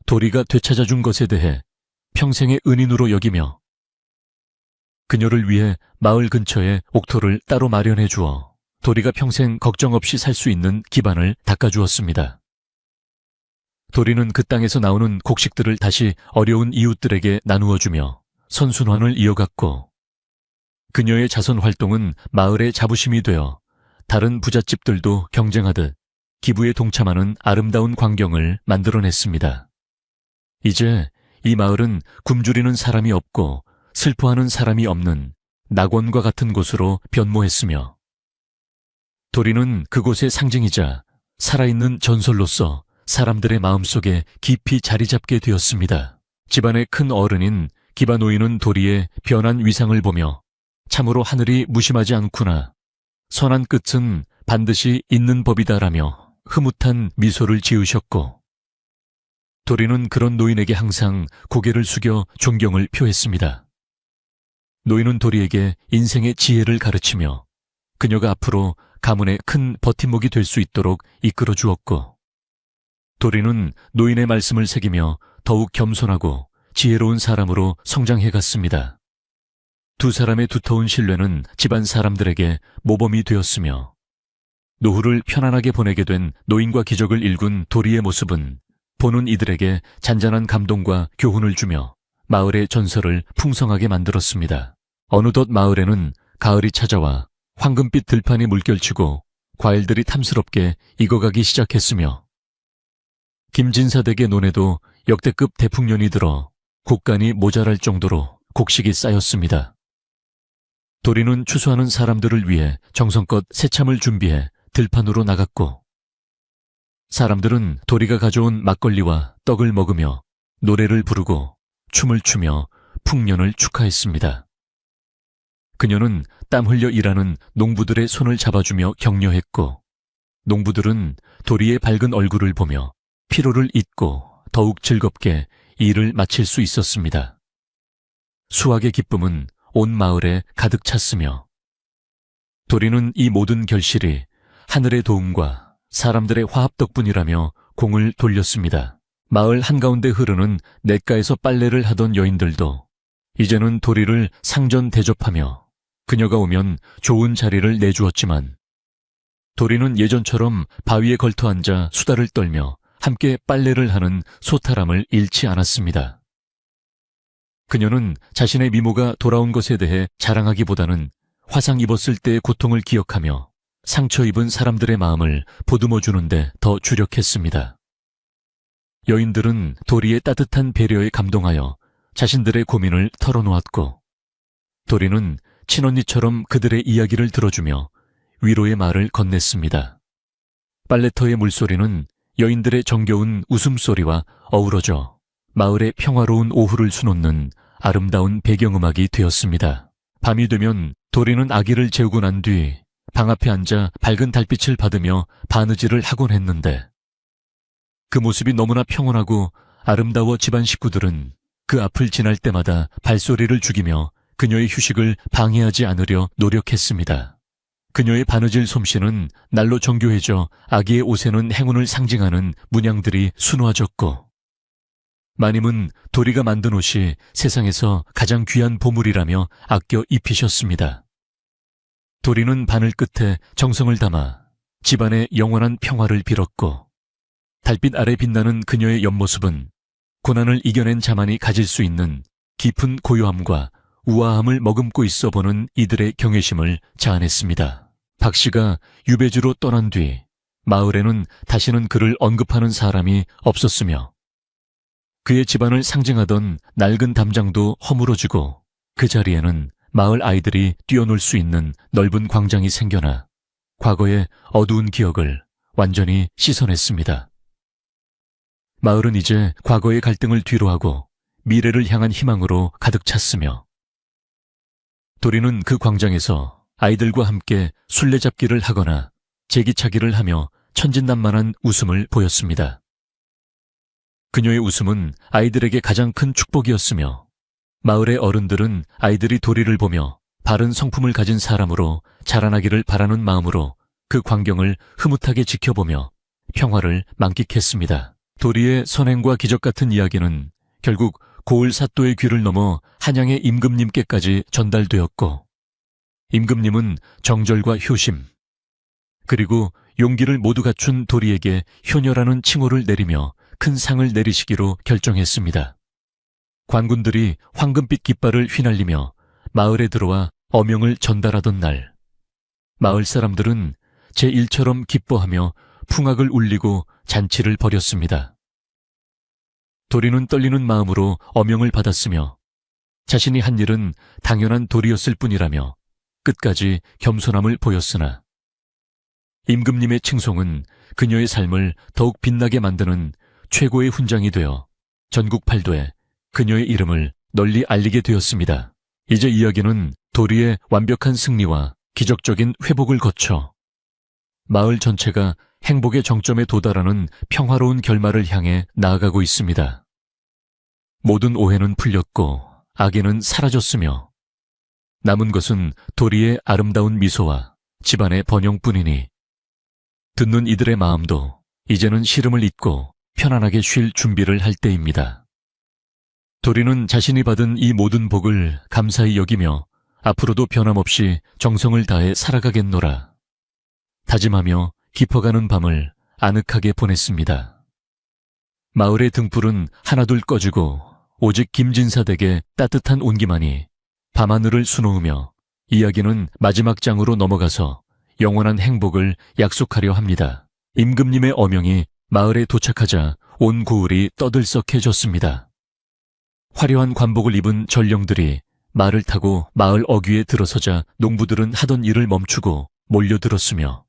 도리가 되찾아준 것에 대해 평생의 은인으로 여기며 그녀를 위해 마을 근처에 옥토를 따로 마련해 주어 도리가 평생 걱정 없이 살 수 있는 기반을 닦아주었습니다. 도리는 그 땅에서 나오는 곡식들을 다시 어려운 이웃들에게 나누어주며 선순환을 이어갔고, 그녀의 자선 활동은 마을의 자부심이 되어 다른 부잣집들도 경쟁하듯 기부에 동참하는 아름다운 광경을 만들어냈습니다. 이제 이 마을은 굶주리는 사람이 없고 슬퍼하는 사람이 없는 낙원과 같은 곳으로 변모했으며, 도리는 그곳의 상징이자 살아있는 전설로서 사람들의 마음속에 깊이 자리 잡게 되었습니다. 집안의 큰 어른인 기바노이는 도리의 변한 위상을 보며 참으로 하늘이 무심하지 않구나, 선한 끝은 반드시 있는 법이다라며 흐뭇한 미소를 지으셨고, 도리는 그런 노인에게 항상 고개를 숙여 존경을 표했습니다. 노인은 도리에게 인생의 지혜를 가르치며 그녀가 앞으로 가문의 큰 버팀목이 될 수 있도록 이끌어 주었고, 도리는 노인의 말씀을 새기며 더욱 겸손하고 지혜로운 사람으로 성장해 갔습니다. 두 사람의 두터운 신뢰는 집안 사람들에게 모범이 되었으며, 노후를 편안하게 보내게 된 노인과 기적을 일군 도리의 모습은 보는 이들에게 잔잔한 감동과 교훈을 주며 마을의 전설을 풍성하게 만들었습니다. 어느덧 마을에는 가을이 찾아와 황금빛 들판이 물결치고 과일들이 탐스럽게 익어가기 시작했으며, 김진사 댁의 논에도 역대급 대풍년이 들어 곡간이 모자랄 정도로 곡식이 쌓였습니다. 도리는 추수하는 사람들을 위해 정성껏 새참을 준비해 들판으로 나갔고, 사람들은 도리가 가져온 막걸리와 떡을 먹으며 노래를 부르고 춤을 추며 풍년을 축하했습니다. 그녀는 땀 흘려 일하는 농부들의 손을 잡아주며 격려했고, 농부들은 도리의 밝은 얼굴을 보며 피로를 잊고 더욱 즐겁게 일을 마칠 수 있었습니다. 수확의 기쁨은 온 마을에 가득 찼으며, 도리는 이 모든 결실이 하늘의 도움과 사람들의 화합 덕분이라며 공을 돌렸습니다. 마을 한가운데 흐르는 냇가에서 빨래를 하던 여인들도 이제는 도리를 상전 대접하며 그녀가 오면 좋은 자리를 내주었지만, 도리는 예전처럼 바위에 걸터 앉아 수다를 떨며 함께 빨래를 하는 소탈함을 잃지 않았습니다. 그녀는 자신의 미모가 돌아온 것에 대해 자랑하기보다는 화상 입었을 때의 고통을 기억하며 상처 입은 사람들의 마음을 보듬어 주는데 더 주력했습니다. 여인들은 도리의 따뜻한 배려에 감동하여 자신들의 고민을 털어놓았고, 도리는 친언니처럼 그들의 이야기를 들어주며 위로의 말을 건넸습니다. 빨래터의 물소리는 여인들의 정겨운 웃음소리와 어우러져 마을의 평화로운 오후를 수놓는 아름다운 배경음악이 되었습니다. 밤이 되면 도리는 아기를 재우고 난 뒤 방 앞에 앉아 밝은 달빛을 받으며 바느질을 하곤 했는데, 그 모습이 너무나 평온하고 아름다워 집안 식구들은 그 앞을 지날 때마다 발소리를 죽이며 그녀의 휴식을 방해하지 않으려 노력했습니다. 그녀의 바느질 솜씨는 날로 정교해져 아기의 옷에는 행운을 상징하는 문양들이 수놓아졌고, 마님은 도리가 만든 옷이 세상에서 가장 귀한 보물이라며 아껴 입히셨습니다. 도리는 바늘 끝에 정성을 담아 집안의 영원한 평화를 빌었고, 달빛 아래 빛나는 그녀의 옆모습은 고난을 이겨낸 자만이 가질 수 있는 깊은 고요함과 우아함을 머금고 있어 보는 이들의 경외심을 자아냈습니다. 박 씨가 유배지로 떠난 뒤 마을에는 다시는 그를 언급하는 사람이 없었으며 그의 집안을 상징하던 낡은 담장도 허물어지고 그 자리에는 마을 아이들이 뛰어놀 수 있는 넓은 광장이 생겨나 과거의 어두운 기억을 완전히 씻어냈습니다. 마을은 이제 과거의 갈등을 뒤로하고 미래를 향한 희망으로 가득 찼으며 도리는 그 광장에서 아이들과 함께 술래잡기를 하거나 제기차기를 하며 천진난만한 웃음을 보였습니다. 그녀의 웃음은 아이들에게 가장 큰 축복이었으며 마을의 어른들은 아이들이 도리를 보며 바른 성품을 가진 사람으로 자라나기를 바라는 마음으로 그 광경을 흐뭇하게 지켜보며 평화를 만끽했습니다. 도리의 선행과 기적 같은 이야기는 결국 고을 사또의 귀를 넘어 한양의 임금님께까지 전달되었고 임금님은 정절과 효심 그리고 용기를 모두 갖춘 도리에게 효녀라는 칭호를 내리며 큰 상을 내리시기로 결정했습니다. 관군들이 황금빛 깃발을 휘날리며 마을에 들어와 어명을 전달하던 날 마을 사람들은 제1처럼 기뻐하며 풍악을 울리고 잔치를 벌였습니다. 도리는 떨리는 마음으로 어명을 받았으며 자신이 한 일은 당연한 도리였을 뿐이라며 끝까지 겸손함을 보였으나 임금님의 칭송은 그녀의 삶을 더욱 빛나게 만드는 최고의 훈장이 되어 전국 팔도에 그녀의 이름을 널리 알리게 되었습니다. 이제 이야기는 도리의 완벽한 승리와 기적적인 회복을 거쳐 마을 전체가 행복의 정점에 도달하는 평화로운 결말을 향해 나아가고 있습니다. 모든 오해는 풀렸고 악의는 사라졌으며 남은 것은 도리의 아름다운 미소와 집안의 번영뿐이니 듣는 이들의 마음도 이제는 시름을 잊고 편안하게 쉴 준비를 할 때입니다. 도리는 자신이 받은 이 모든 복을 감사히 여기며 앞으로도 변함없이 정성을 다해 살아가겠노라 다짐하며 깊어가는 밤을 아늑하게 보냈습니다. 마을의 등불은 하나둘 꺼지고 오직 김진사 댁의 따뜻한 온기만이 밤하늘을 수놓으며 이야기는 마지막 장으로 넘어가서 영원한 행복을 약속하려 합니다. 임금님의 어명이 마을에 도착하자 온 고을이 떠들썩해졌습니다. 화려한 관복을 입은 전령들이 말을 타고 마을 어귀에 들어서자 농부들은 하던 일을 멈추고 몰려들었으며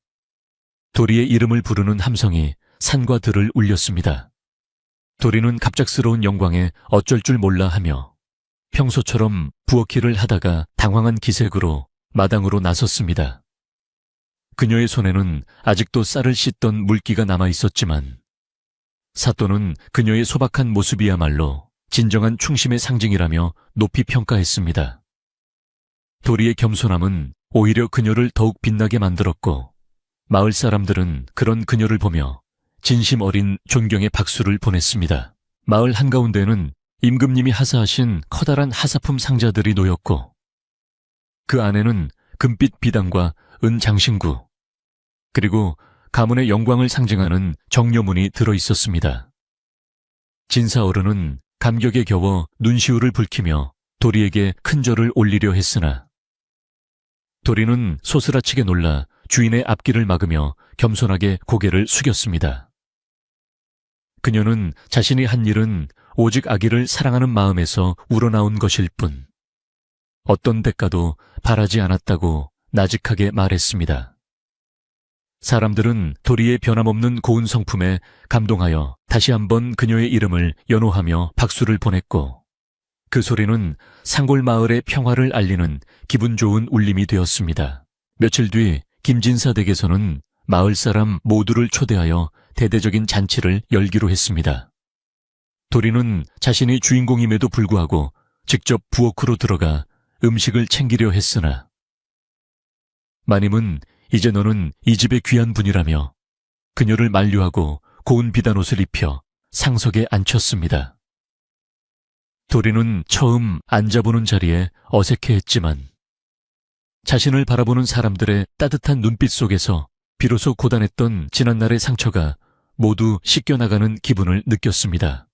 도리의 이름을 부르는 함성이 산과 들을 울렸습니다. 도리는 갑작스러운 영광에 어쩔 줄 몰라 하며 평소처럼 부엌일을 하다가 당황한 기색으로 마당으로 나섰습니다. 그녀의 손에는 아직도 쌀을 씻던 물기가 남아 있었지만 사또는 그녀의 소박한 모습이야말로 진정한 충심의 상징이라며 높이 평가했습니다. 도리의 겸손함은 오히려 그녀를 더욱 빛나게 만들었고 마을 사람들은 그런 그녀를 보며 진심 어린 존경의 박수를 보냈습니다. 마을 한가운데는 임금님이 하사하신 커다란 하사품 상자들이 놓였고 그 안에는 금빛 비단과 은 장신구 그리고 가문의 영광을 상징하는 정료문이 들어있었습니다. 진사 어른은 감격에 겨워 눈시울을 붉히며 도리에게 큰 절을 올리려 했으나 도리는 소스라치게 놀라 주인의 앞길을 막으며 겸손하게 고개를 숙였습니다. 그녀는 자신이 한 일은 오직 아기를 사랑하는 마음에서 우러나온 것일 뿐 어떤 대가도 바라지 않았다고 나직하게 말했습니다. 사람들은 도리의 변함없는 고운 성품에 감동하여 다시 한번 그녀의 이름을 연호하며 박수를 보냈고 그 소리는 상골 마을의 평화를 알리는 기분 좋은 울림이 되었습니다. 며칠 뒤 김진사 댁에서는 마을 사람 모두를 초대하여 대대적인 잔치를 열기로 했습니다. 도리는 자신이 주인공임에도 불구하고 직접 부엌으로 들어가 음식을 챙기려 했으나 마님은 이제 너는 이 집의 귀한 분이라며 그녀를 만류하고 고운 비단옷을 입혀 상석에 앉혔습니다. 도리는 처음 앉아보는 자리에 어색해했지만 자신을 바라보는 사람들의 따뜻한 눈빛 속에서 비로소 고단했던 지난날의 상처가 모두 씻겨나가는 기분을 느꼈습니다.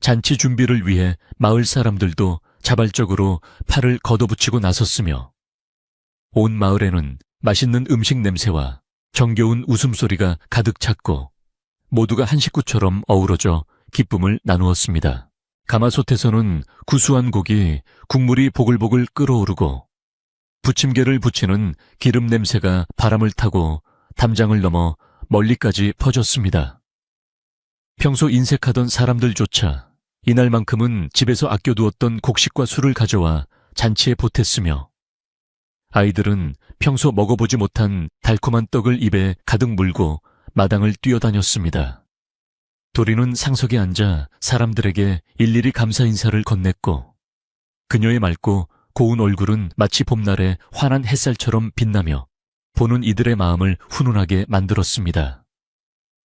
잔치 준비를 위해 마을 사람들도 자발적으로 팔을 걷어붙이고 나섰으며 온 마을에는 맛있는 음식 냄새와 정겨운 웃음소리가 가득 찼고 모두가 한 식구처럼 어우러져 기쁨을 나누었습니다. 가마솥에서는 구수한 고기, 국물이 보글보글 끓어오르고 부침개를 부치는 기름 냄새가 바람을 타고 담장을 넘어 멀리까지 퍼졌습니다. 평소 인색하던 사람들조차 이날만큼은 집에서 아껴두었던 곡식과 술을 가져와 잔치에 보탰으며 아이들은 평소 먹어보지 못한 달콤한 떡을 입에 가득 물고 마당을 뛰어다녔습니다. 도리는 상석에 앉아 사람들에게 일일이 감사 인사를 건넸고 그녀의 맑고 고운 얼굴은 마치 봄날의 환한 햇살처럼 빛나며 보는 이들의 마음을 훈훈하게 만들었습니다.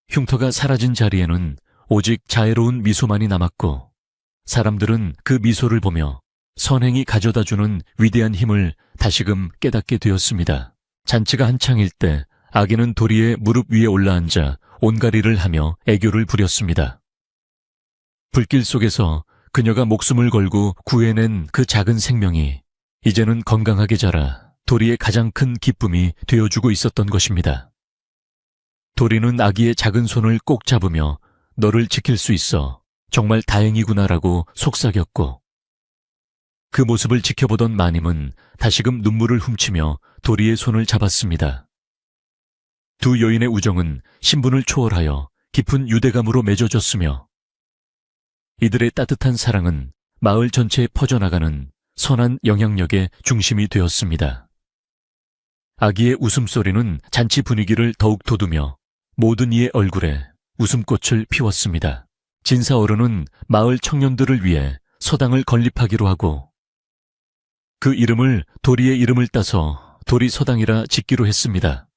흉터가 사라진 자리에는 오직 자애로운 미소만이 남았고 사람들은 그 미소를 보며 선행이 가져다주는 위대한 힘을 다시금 깨닫게 되었습니다. 잔치가 한창일 때 아기는 도리의 무릎 위에 올라앉아 온가리를 하며 애교를 부렸습니다. 불길 속에서 그녀가 목숨을 걸고 구해낸 그 작은 생명이 이제는 건강하게 자라 도리의 가장 큰 기쁨이 되어주고 있었던 것입니다. 도리는 아기의 작은 손을 꼭 잡으며 너를 지킬 수 있어 정말 다행이구나라고 속삭였고 그 모습을 지켜보던 마님은 다시금 눈물을 훔치며 도리의 손을 잡았습니다. 두 여인의 우정은 신분을 초월하여 깊은 유대감으로 맺어졌으며 이들의 따뜻한 사랑은 마을 전체에 퍼져나가는 선한 영향력의 중심이 되었습니다. 아기의 웃음소리는 잔치 분위기를 더욱 돋우며 모든 이의 얼굴에 웃음꽃을 피웠습니다. 진사 어른은 마을 청년들을 위해 서당을 건립하기로 하고 그 이름을 도리의 이름을 따서 도리서당이라 짓기로 했습니다.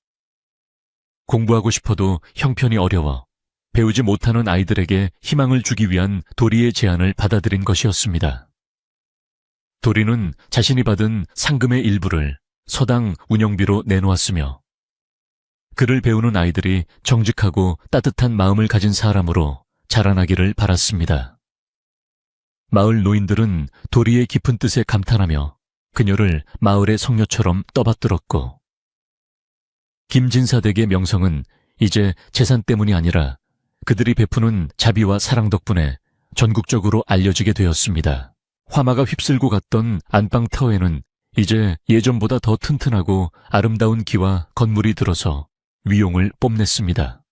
공부하고 싶어도 형편이 어려워 배우지 못하는 아이들에게 희망을 주기 위한 도리의 제안을 받아들인 것이었습니다. 도리는 자신이 받은 상금의 일부를 서당 운영비로 내놓았으며 그를 배우는 아이들이 정직하고 따뜻한 마음을 가진 사람으로 자라나기를 바랐습니다. 마을 노인들은 도리의 깊은 뜻에 감탄하며 그녀를 마을의 성녀처럼 떠받들었고 김진사 댁의 명성은 이제 재산 때문이 아니라 그들이 베푸는 자비와 사랑 덕분에 전국적으로 알려지게 되었습니다. 화마가 휩쓸고 갔던 안방타워에는 이제 예전보다 더 튼튼하고 아름다운 기와 건물이 들어서 위용을 뽐냈습니다.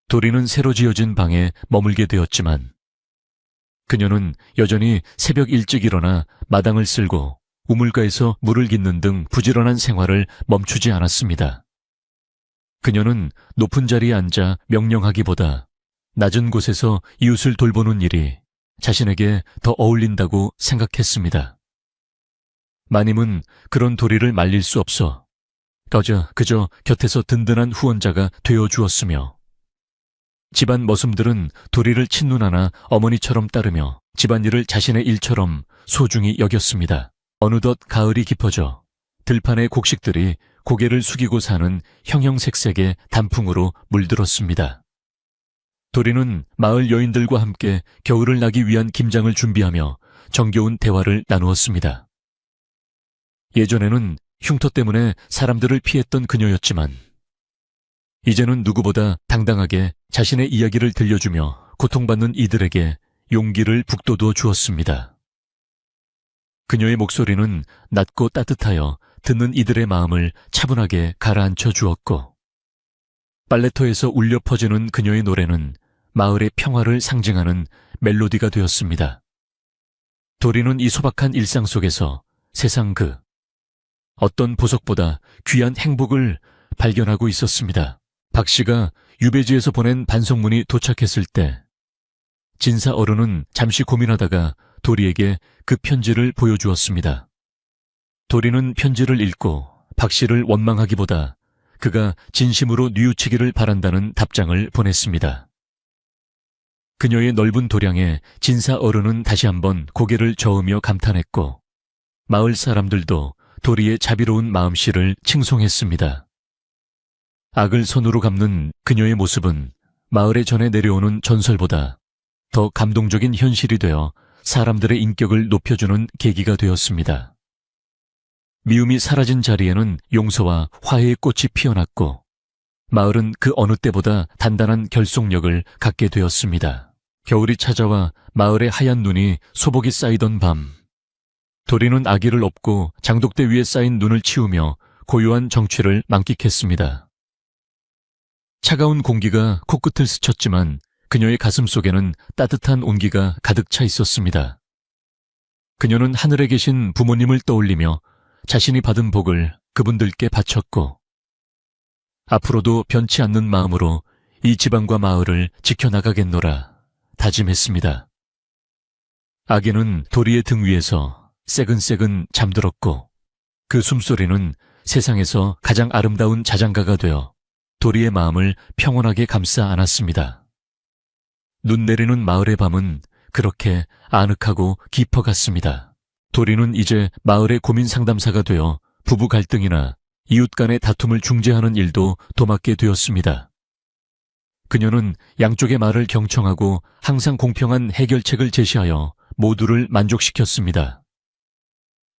도리는 새로 지어진 방에 머물게 되었지만 그녀는 여전히 새벽 일찍 일어나 마당을 쓸고 우물가에서 물을 깃는 등 부지런한 생활을 멈추지 않았습니다. 그녀는 높은 자리에 앉아 명령하기보다 낮은 곳에서 이웃을 돌보는 일이 자신에게 더 어울린다고 생각했습니다. 마님은 그런 도리를 말릴 수 없어 그저 곁에서 든든한 후원자가 되어주었으며 집안 머슴들은 도리를 친누나나 어머니처럼 따르며 집안일을 자신의 일처럼 소중히 여겼습니다. 어느덧 가을이 깊어져 들판의 곡식들이 고개를 숙이고 사는 형형색색의 단풍으로 물들었습니다. 도리는 마을 여인들과 함께 겨울을 나기 위한 김장을 준비하며 정겨운 대화를 나누었습니다. 예전에는 흉터 때문에 사람들을 피했던 그녀였지만 이제는 누구보다 당당하게 자신의 이야기를 들려주며 고통받는 이들에게 용기를 북돋워 주었습니다. 그녀의 목소리는 낮고 따뜻하여 듣는 이들의 마음을 차분하게 가라앉혀 주었고 빨래터에서 울려 퍼지는 그녀의 노래는 마을의 평화를 상징하는 멜로디가 되었습니다. 도리는 이 소박한 일상 속에서 세상 그 어떤 보석보다 귀한 행복을 발견하고 있었습니다. 박 씨가 유배지에서 보낸 반송문이 도착했을 때 진사 어른은 잠시 고민하다가 도리에게 그 편지를 보여주었습니다. 도리는 편지를 읽고 박 씨를 원망하기보다 그가 진심으로 뉘우치기를 바란다는 답장을 보냈습니다. 그녀의 넓은 도량에 진사 어른은 다시 한번 고개를 저으며 감탄했고 마을 사람들도 도리의 자비로운 마음씨를 칭송했습니다. 악을 손으로 갚는 그녀의 모습은 마을에 전해 내려오는 전설보다 더 감동적인 현실이 되어 사람들의 인격을 높여주는 계기가 되었습니다. 미움이 사라진 자리에는 용서와 화해의 꽃이 피어났고 마을은 그 어느 때보다 단단한 결속력을 갖게 되었습니다. 겨울이 찾아와 마을의 하얀 눈이 소복이 쌓이던 밤, 도리는 아기를 업고 장독대 위에 쌓인 눈을 치우며 고요한 정취를 만끽했습니다. 차가운 공기가 코끝을 스쳤지만 그녀의 가슴 속에는 따뜻한 온기가 가득 차 있었습니다. 그녀는 하늘에 계신 부모님을 떠올리며 자신이 받은 복을 그분들께 바쳤고, 앞으로도 변치 않는 마음으로 이 지방과 마을을 지켜나가겠노라 다짐했습니다. 아기는 도리의 등 위에서 새근새근 잠들었고, 그 숨소리는 세상에서 가장 아름다운 자장가가 되어 도리의 마음을 평온하게 감싸 안았습니다. 눈 내리는 마을의 밤은 그렇게 아늑하고 깊어갔습니다. 도리는 이제 마을의 고민 상담사가 되어 부부 갈등이나 이웃 간의 다툼을 중재하는 일도 도맡게 되었습니다. 그녀는 양쪽의 말을 경청하고 항상 공평한 해결책을 제시하여 모두를 만족시켰습니다.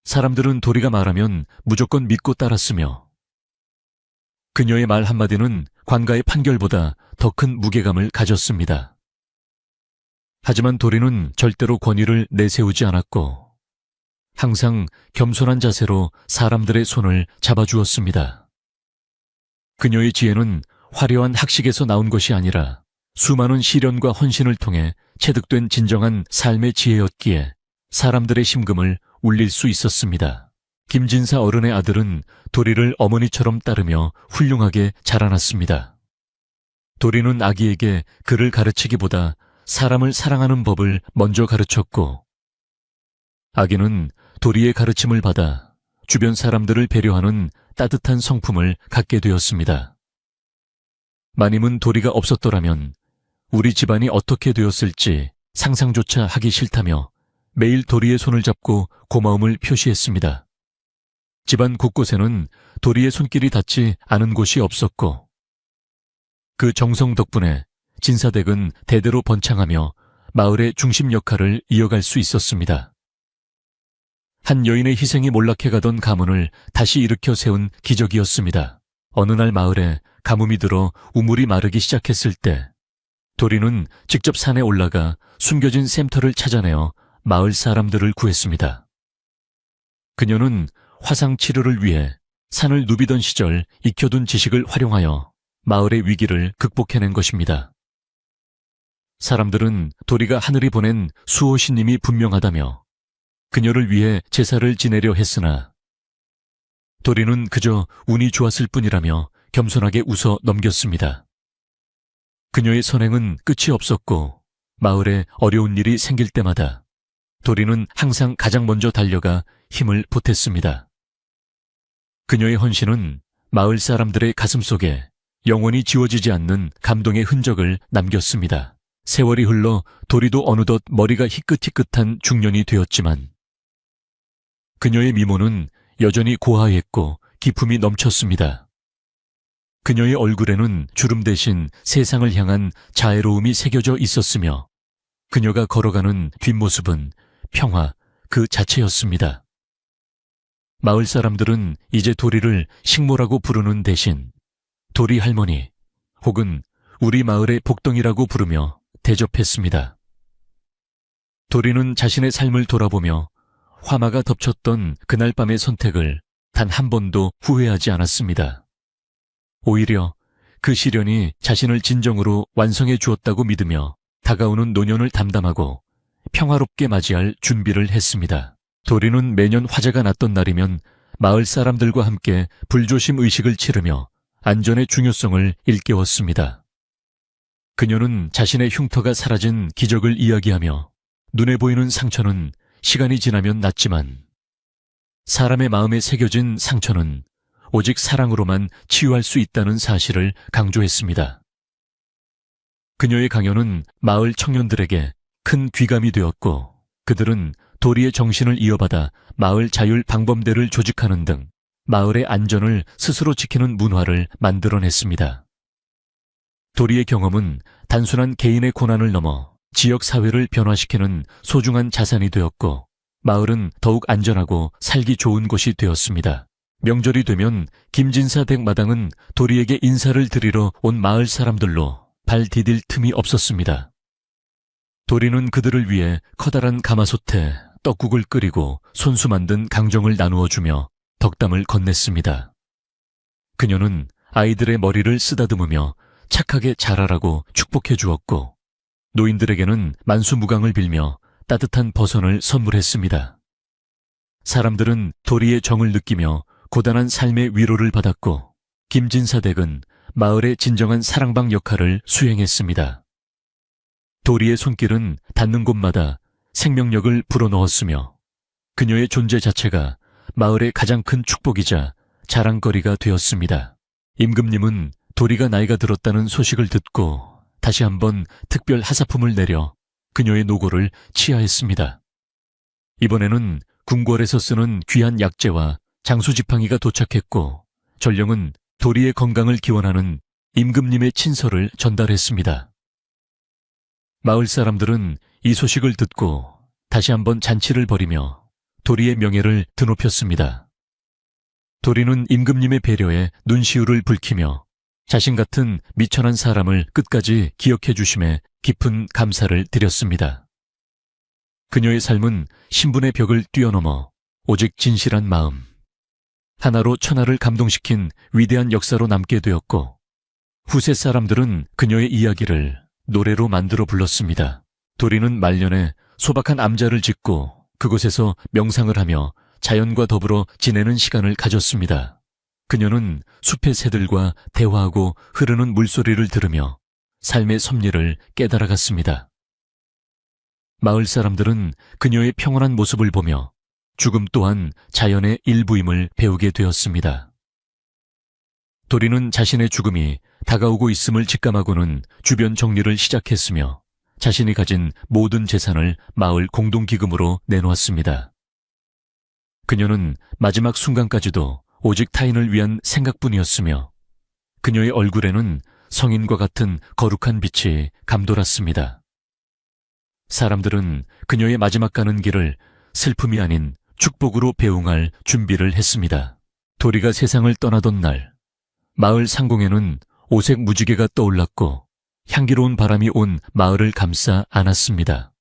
사람들은 도리가 말하면 무조건 믿고 따랐으며, 그녀의 말 한마디는 관가의 판결보다 더 큰 무게감을 가졌습니다. 하지만 도리는 절대로 권위를 내세우지 않았고, 항상 겸손한 자세로 사람들의 손을 잡아주었습니다. 그녀의 지혜는 화려한 학식에서 나온 것이 아니라 수많은 시련과 헌신을 통해 체득된 진정한 삶의 지혜였기에 사람들의 심금을 울릴 수 있었습니다. 김진사 어른의 아들은 도리를 어머니처럼 따르며 훌륭하게 자라났습니다. 도리는 아기에게 글을 가르치기보다 사람을 사랑하는 법을 먼저 가르쳤고, 아기는 도리의 가르침을 받아 주변 사람들을 배려하는 따뜻한 성품을 갖게 되었습니다. 마님은 도리가 없었더라면 우리 집안이 어떻게 되었을지 상상조차 하기 싫다며 매일 도리의 손을 잡고 고마움을 표시했습니다. 집안 곳곳에는 도리의 손길이 닿지 않은 곳이 없었고, 그 정성 덕분에 진사댁은 대대로 번창하며 마을의 중심 역할을 이어갈 수 있었습니다. 한 여인의 희생이 몰락해가던 가문을 다시 일으켜 세운 기적이었습니다. 어느 날 마을에 가뭄이 들어 우물이 마르기 시작했을 때 도리는 직접 산에 올라가 숨겨진 샘터를 찾아내어 마을 사람들을 구했습니다. 그녀는 화상 치료를 위해 산을 누비던 시절 익혀둔 지식을 활용하여 마을의 위기를 극복해낸 것입니다. 사람들은 도리가 하늘이 보낸 수호신님이 분명하다며 그녀를 위해 제사를 지내려 했으나 도리는 그저 운이 좋았을 뿐이라며 겸손하게 웃어 넘겼습니다. 그녀의 선행은 끝이 없었고 마을에 어려운 일이 생길 때마다 도리는 항상 가장 먼저 달려가 힘을 보탰습니다. 그녀의 헌신은 마을 사람들의 가슴속에 영원히 지워지지 않는 감동의 흔적을 남겼습니다. 세월이 흘러 도리도 어느덧 머리가 희끗희끗한 중년이 되었지만 그녀의 미모는 여전히 고하했고 기품이 넘쳤습니다. 그녀의 얼굴에는 주름 대신 세상을 향한 자애로움이 새겨져 있었으며 그녀가 걸어가는 뒷모습은 평화 그 자체였습니다. 마을 사람들은 이제 도리를 식모라고 부르는 대신 도리 할머니 혹은 우리 마을의 복덩이라고 부르며 대접했습니다. 도리는 자신의 삶을 돌아보며 화마가 덮쳤던 그날 밤의 선택을 단 한 번도 후회하지 않았습니다. 오히려 그 시련이 자신을 진정으로 완성해 주었다고 믿으며 다가오는 노년을 담담하고 평화롭게 맞이할 준비를 했습니다. 도리는 매년 화재가 났던 날이면 마을 사람들과 함께 불조심 의식을 치르며 안전의 중요성을 일깨웠습니다. 그녀는 자신의 흉터가 사라진 기적을 이야기하며 눈에 보이는 상처는 시간이 지나면 낫지만 사람의 마음에 새겨진 상처는 오직 사랑으로만 치유할 수 있다는 사실을 강조했습니다. 그녀의 강연은 마을 청년들에게 큰 귀감이 되었고 그들은 도리의 정신을 이어받아 마을 자율 방범대를 조직하는 등 마을의 안전을 스스로 지키는 문화를 만들어냈습니다. 도리의 경험은 단순한 개인의 고난을 넘어 지역 사회를 변화시키는 소중한 자산이 되었고 마을은 더욱 안전하고 살기 좋은 곳이 되었습니다. 명절이 되면 김진사 댁 마당은 도리에게 인사를 드리러 온 마을 사람들로 발 디딜 틈이 없었습니다. 도리는 그들을 위해 커다란 가마솥에 떡국을 끓이고 손수 만든 강정을 나누어 주며 덕담을 건넸습니다. 그녀는 아이들의 머리를 쓰다듬으며 착하게 자라라고 축복해 주었고, 노인들에게는 만수무강을 빌며 따뜻한 버선을 선물했습니다. 사람들은 도리의 정을 느끼며 고단한 삶의 위로를 받았고, 김진사 댁은 마을의 진정한 사랑방 역할을 수행했습니다. 도리의 손길은 닿는 곳마다 생명력을 불어넣었으며, 그녀의 존재 자체가 마을의 가장 큰 축복이자 자랑거리가 되었습니다. 임금님은 도리가 나이가 들었다는 소식을 듣고 다시 한번 특별 하사품을 내려 그녀의 노고를 치하했습니다. 이번에는 궁궐에서 쓰는 귀한 약재와 장수지팡이가 도착했고, 전령은 도리의 건강을 기원하는 임금님의 친서를 전달했습니다. 마을 사람들은 이 소식을 듣고 다시 한번 잔치를 벌이며 도리의 명예를 드높였습니다. 도리는 임금님의 배려에 눈시울을 붉히며 자신 같은 미천한 사람을 끝까지 기억해 주심에 깊은 감사를 드렸습니다. 그녀의 삶은 신분의 벽을 뛰어넘어 오직 진실한 마음, 하나로 천하를 감동시킨 위대한 역사로 남게 되었고, 후세 사람들은 그녀의 이야기를 노래로 만들어 불렀습니다. 도리는 말년에 소박한 암자를 짓고 그곳에서 명상을 하며 자연과 더불어 지내는 시간을 가졌습니다. 그녀는 숲의 새들과 대화하고 흐르는 물소리를 들으며 삶의 섭리를 깨달아갔습니다. 마을 사람들은 그녀의 평온한 모습을 보며 죽음 또한 자연의 일부임을 배우게 되었습니다. 도리는 자신의 죽음이 다가오고 있음을 직감하고는 주변 정리를 시작했으며 자신이 가진 모든 재산을 마을 공동기금으로 내놓았습니다. 그녀는 마지막 순간까지도 오직 타인을 위한 생각뿐이었으며 그녀의 얼굴에는 성인과 같은 거룩한 빛이 감돌았습니다. 사람들은 그녀의 마지막 가는 길을 슬픔이 아닌 축복으로 배웅할 준비를 했습니다. 도리가 세상을 떠나던 날, 마을 상공에는 오색 무지개가 떠올랐고 향기로운 바람이 온 마을을 감싸 안았습니다.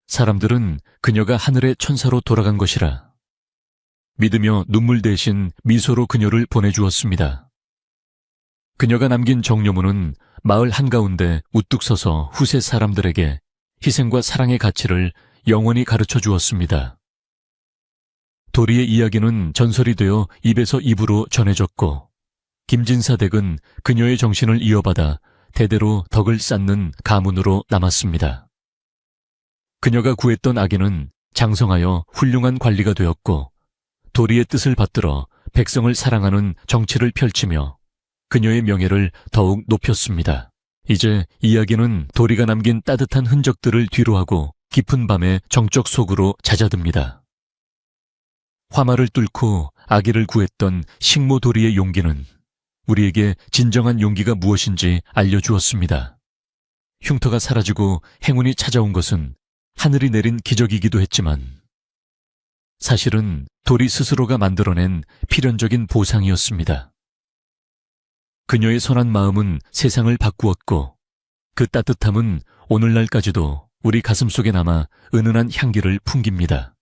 사람들은 그녀가 하늘의 천사로 돌아간 것이라 믿으며 눈물 대신 미소로 그녀를 보내주었습니다. 그녀가 남긴 정료문은 마을 한가운데 우뚝 서서 후세 사람들에게 희생과 사랑의 가치를 영원히 가르쳐 주었습니다. 도리의 이야기는 전설이 되어 입에서 입으로 전해졌고, 김진사 댁은 그녀의 정신을 이어받아 대대로 덕을 쌓는 가문으로 남았습니다. 그녀가 구했던 아기는 장성하여 훌륭한 관리가 되었고, 도리의 뜻을 받들어 백성을 사랑하는 정치를 펼치며 그녀의 명예를 더욱 높였습니다. 이제 이야기는 도리가 남긴 따뜻한 흔적들을 뒤로하고 깊은 밤의 정적 속으로 잦아듭니다. 화마를 뚫고 아기를 구했던 식모 도리의 용기는 우리에게 진정한 용기가 무엇인지 알려주었습니다. 흉터가 사라지고 행운이 찾아온 것은 하늘이 내린 기적이기도 했지만 사실은 도리 스스로가 만들어낸 필연적인 보상이었습니다. 그녀의 선한 마음은 세상을 바꾸었고 그 따뜻함은 오늘날까지도 우리 가슴속에 남아 은은한 향기를 풍깁니다.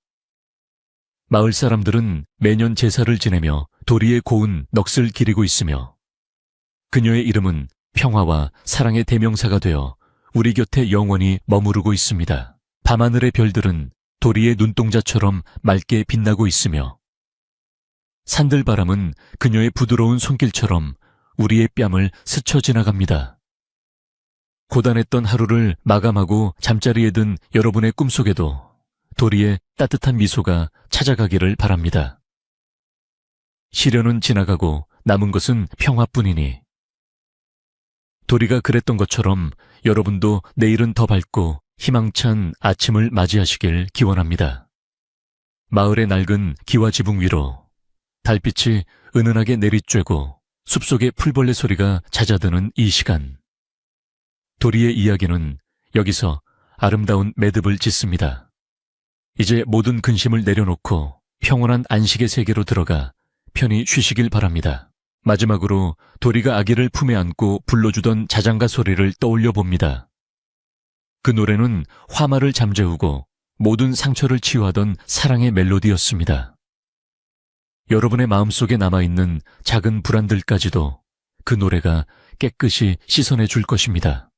마을 사람들은 매년 제사를 지내며 도리의 고운 넋을 기리고 있으며 그녀의 이름은 평화와 사랑의 대명사가 되어 우리 곁에 영원히 머무르고 있습니다. 밤하늘의 별들은 도리의 눈동자처럼 맑게 빛나고 있으며 산들바람은 그녀의 부드러운 손길처럼 우리의 뺨을 스쳐 지나갑니다. 고단했던 하루를 마감하고 잠자리에 든 여러분의 꿈속에도 도리의 따뜻한 미소가 찾아가기를 바랍니다. 시련은 지나가고 남은 것은 평화뿐이니 도리가 그랬던 것처럼 여러분도 내일은 더 밝고 희망찬 아침을 맞이하시길 기원합니다. 마을의 낡은 기와 지붕 위로 달빛이 은은하게 내리쬐고 숲속의 풀벌레 소리가 잦아드는 이 시간, 도리의 이야기는 여기서 아름다운 매듭을 짓습니다. 이제 모든 근심을 내려놓고 평온한 안식의 세계로 들어가 편히 쉬시길 바랍니다. 마지막으로 도리가 아기를 품에 안고 불러주던 자장가 소리를 떠올려 봅니다. 그 노래는 화마를 잠재우고 모든 상처를 치유하던 사랑의 멜로디였습니다. 여러분의 마음속에 남아있는 작은 불안들까지도 그 노래가 깨끗이 씻어내 줄 것입니다.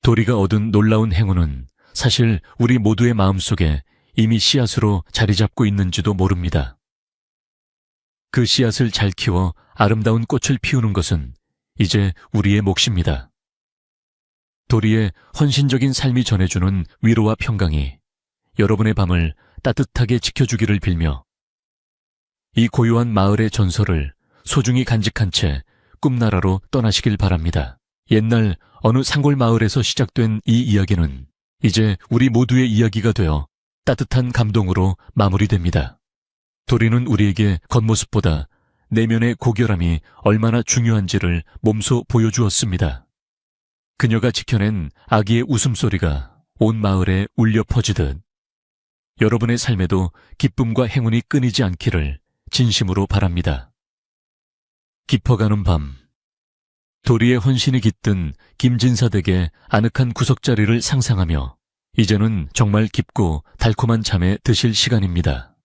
도리가 얻은 놀라운 행운은 사실 우리 모두의 마음속에 이미 씨앗으로 자리 잡고 있는지도 모릅니다. 그 씨앗을 잘 키워 아름다운 꽃을 피우는 것은 이제 우리의 몫입니다. 도리의 헌신적인 삶이 전해주는 위로와 평강이 여러분의 밤을 따뜻하게 지켜주기를 빌며 이 고요한 마을의 전설을 소중히 간직한 채 꿈나라로 떠나시길 바랍니다. 옛날 어느 산골 마을에서 시작된 이 이야기는 이제 우리 모두의 이야기가 되어 따뜻한 감동으로 마무리됩니다. 도리는 우리에게 겉모습보다 내면의 고결함이 얼마나 중요한지를 몸소 보여주었습니다. 그녀가 지켜낸 아기의 웃음소리가 온 마을에 울려 퍼지듯 여러분의 삶에도 기쁨과 행운이 끊이지 않기를 진심으로 바랍니다. 깊어가는 밤, 도리의 헌신이 깃든 김진사 댁의 아늑한 구석자리를 상상하며 이제는 정말 깊고 달콤한 잠에 드실 시간입니다.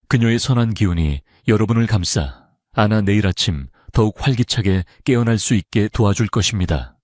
그녀의 선한 기운이 여러분을 감싸 아나 내일 아침 더욱 활기차게 깨어날 수 있게 도와줄 것입니다.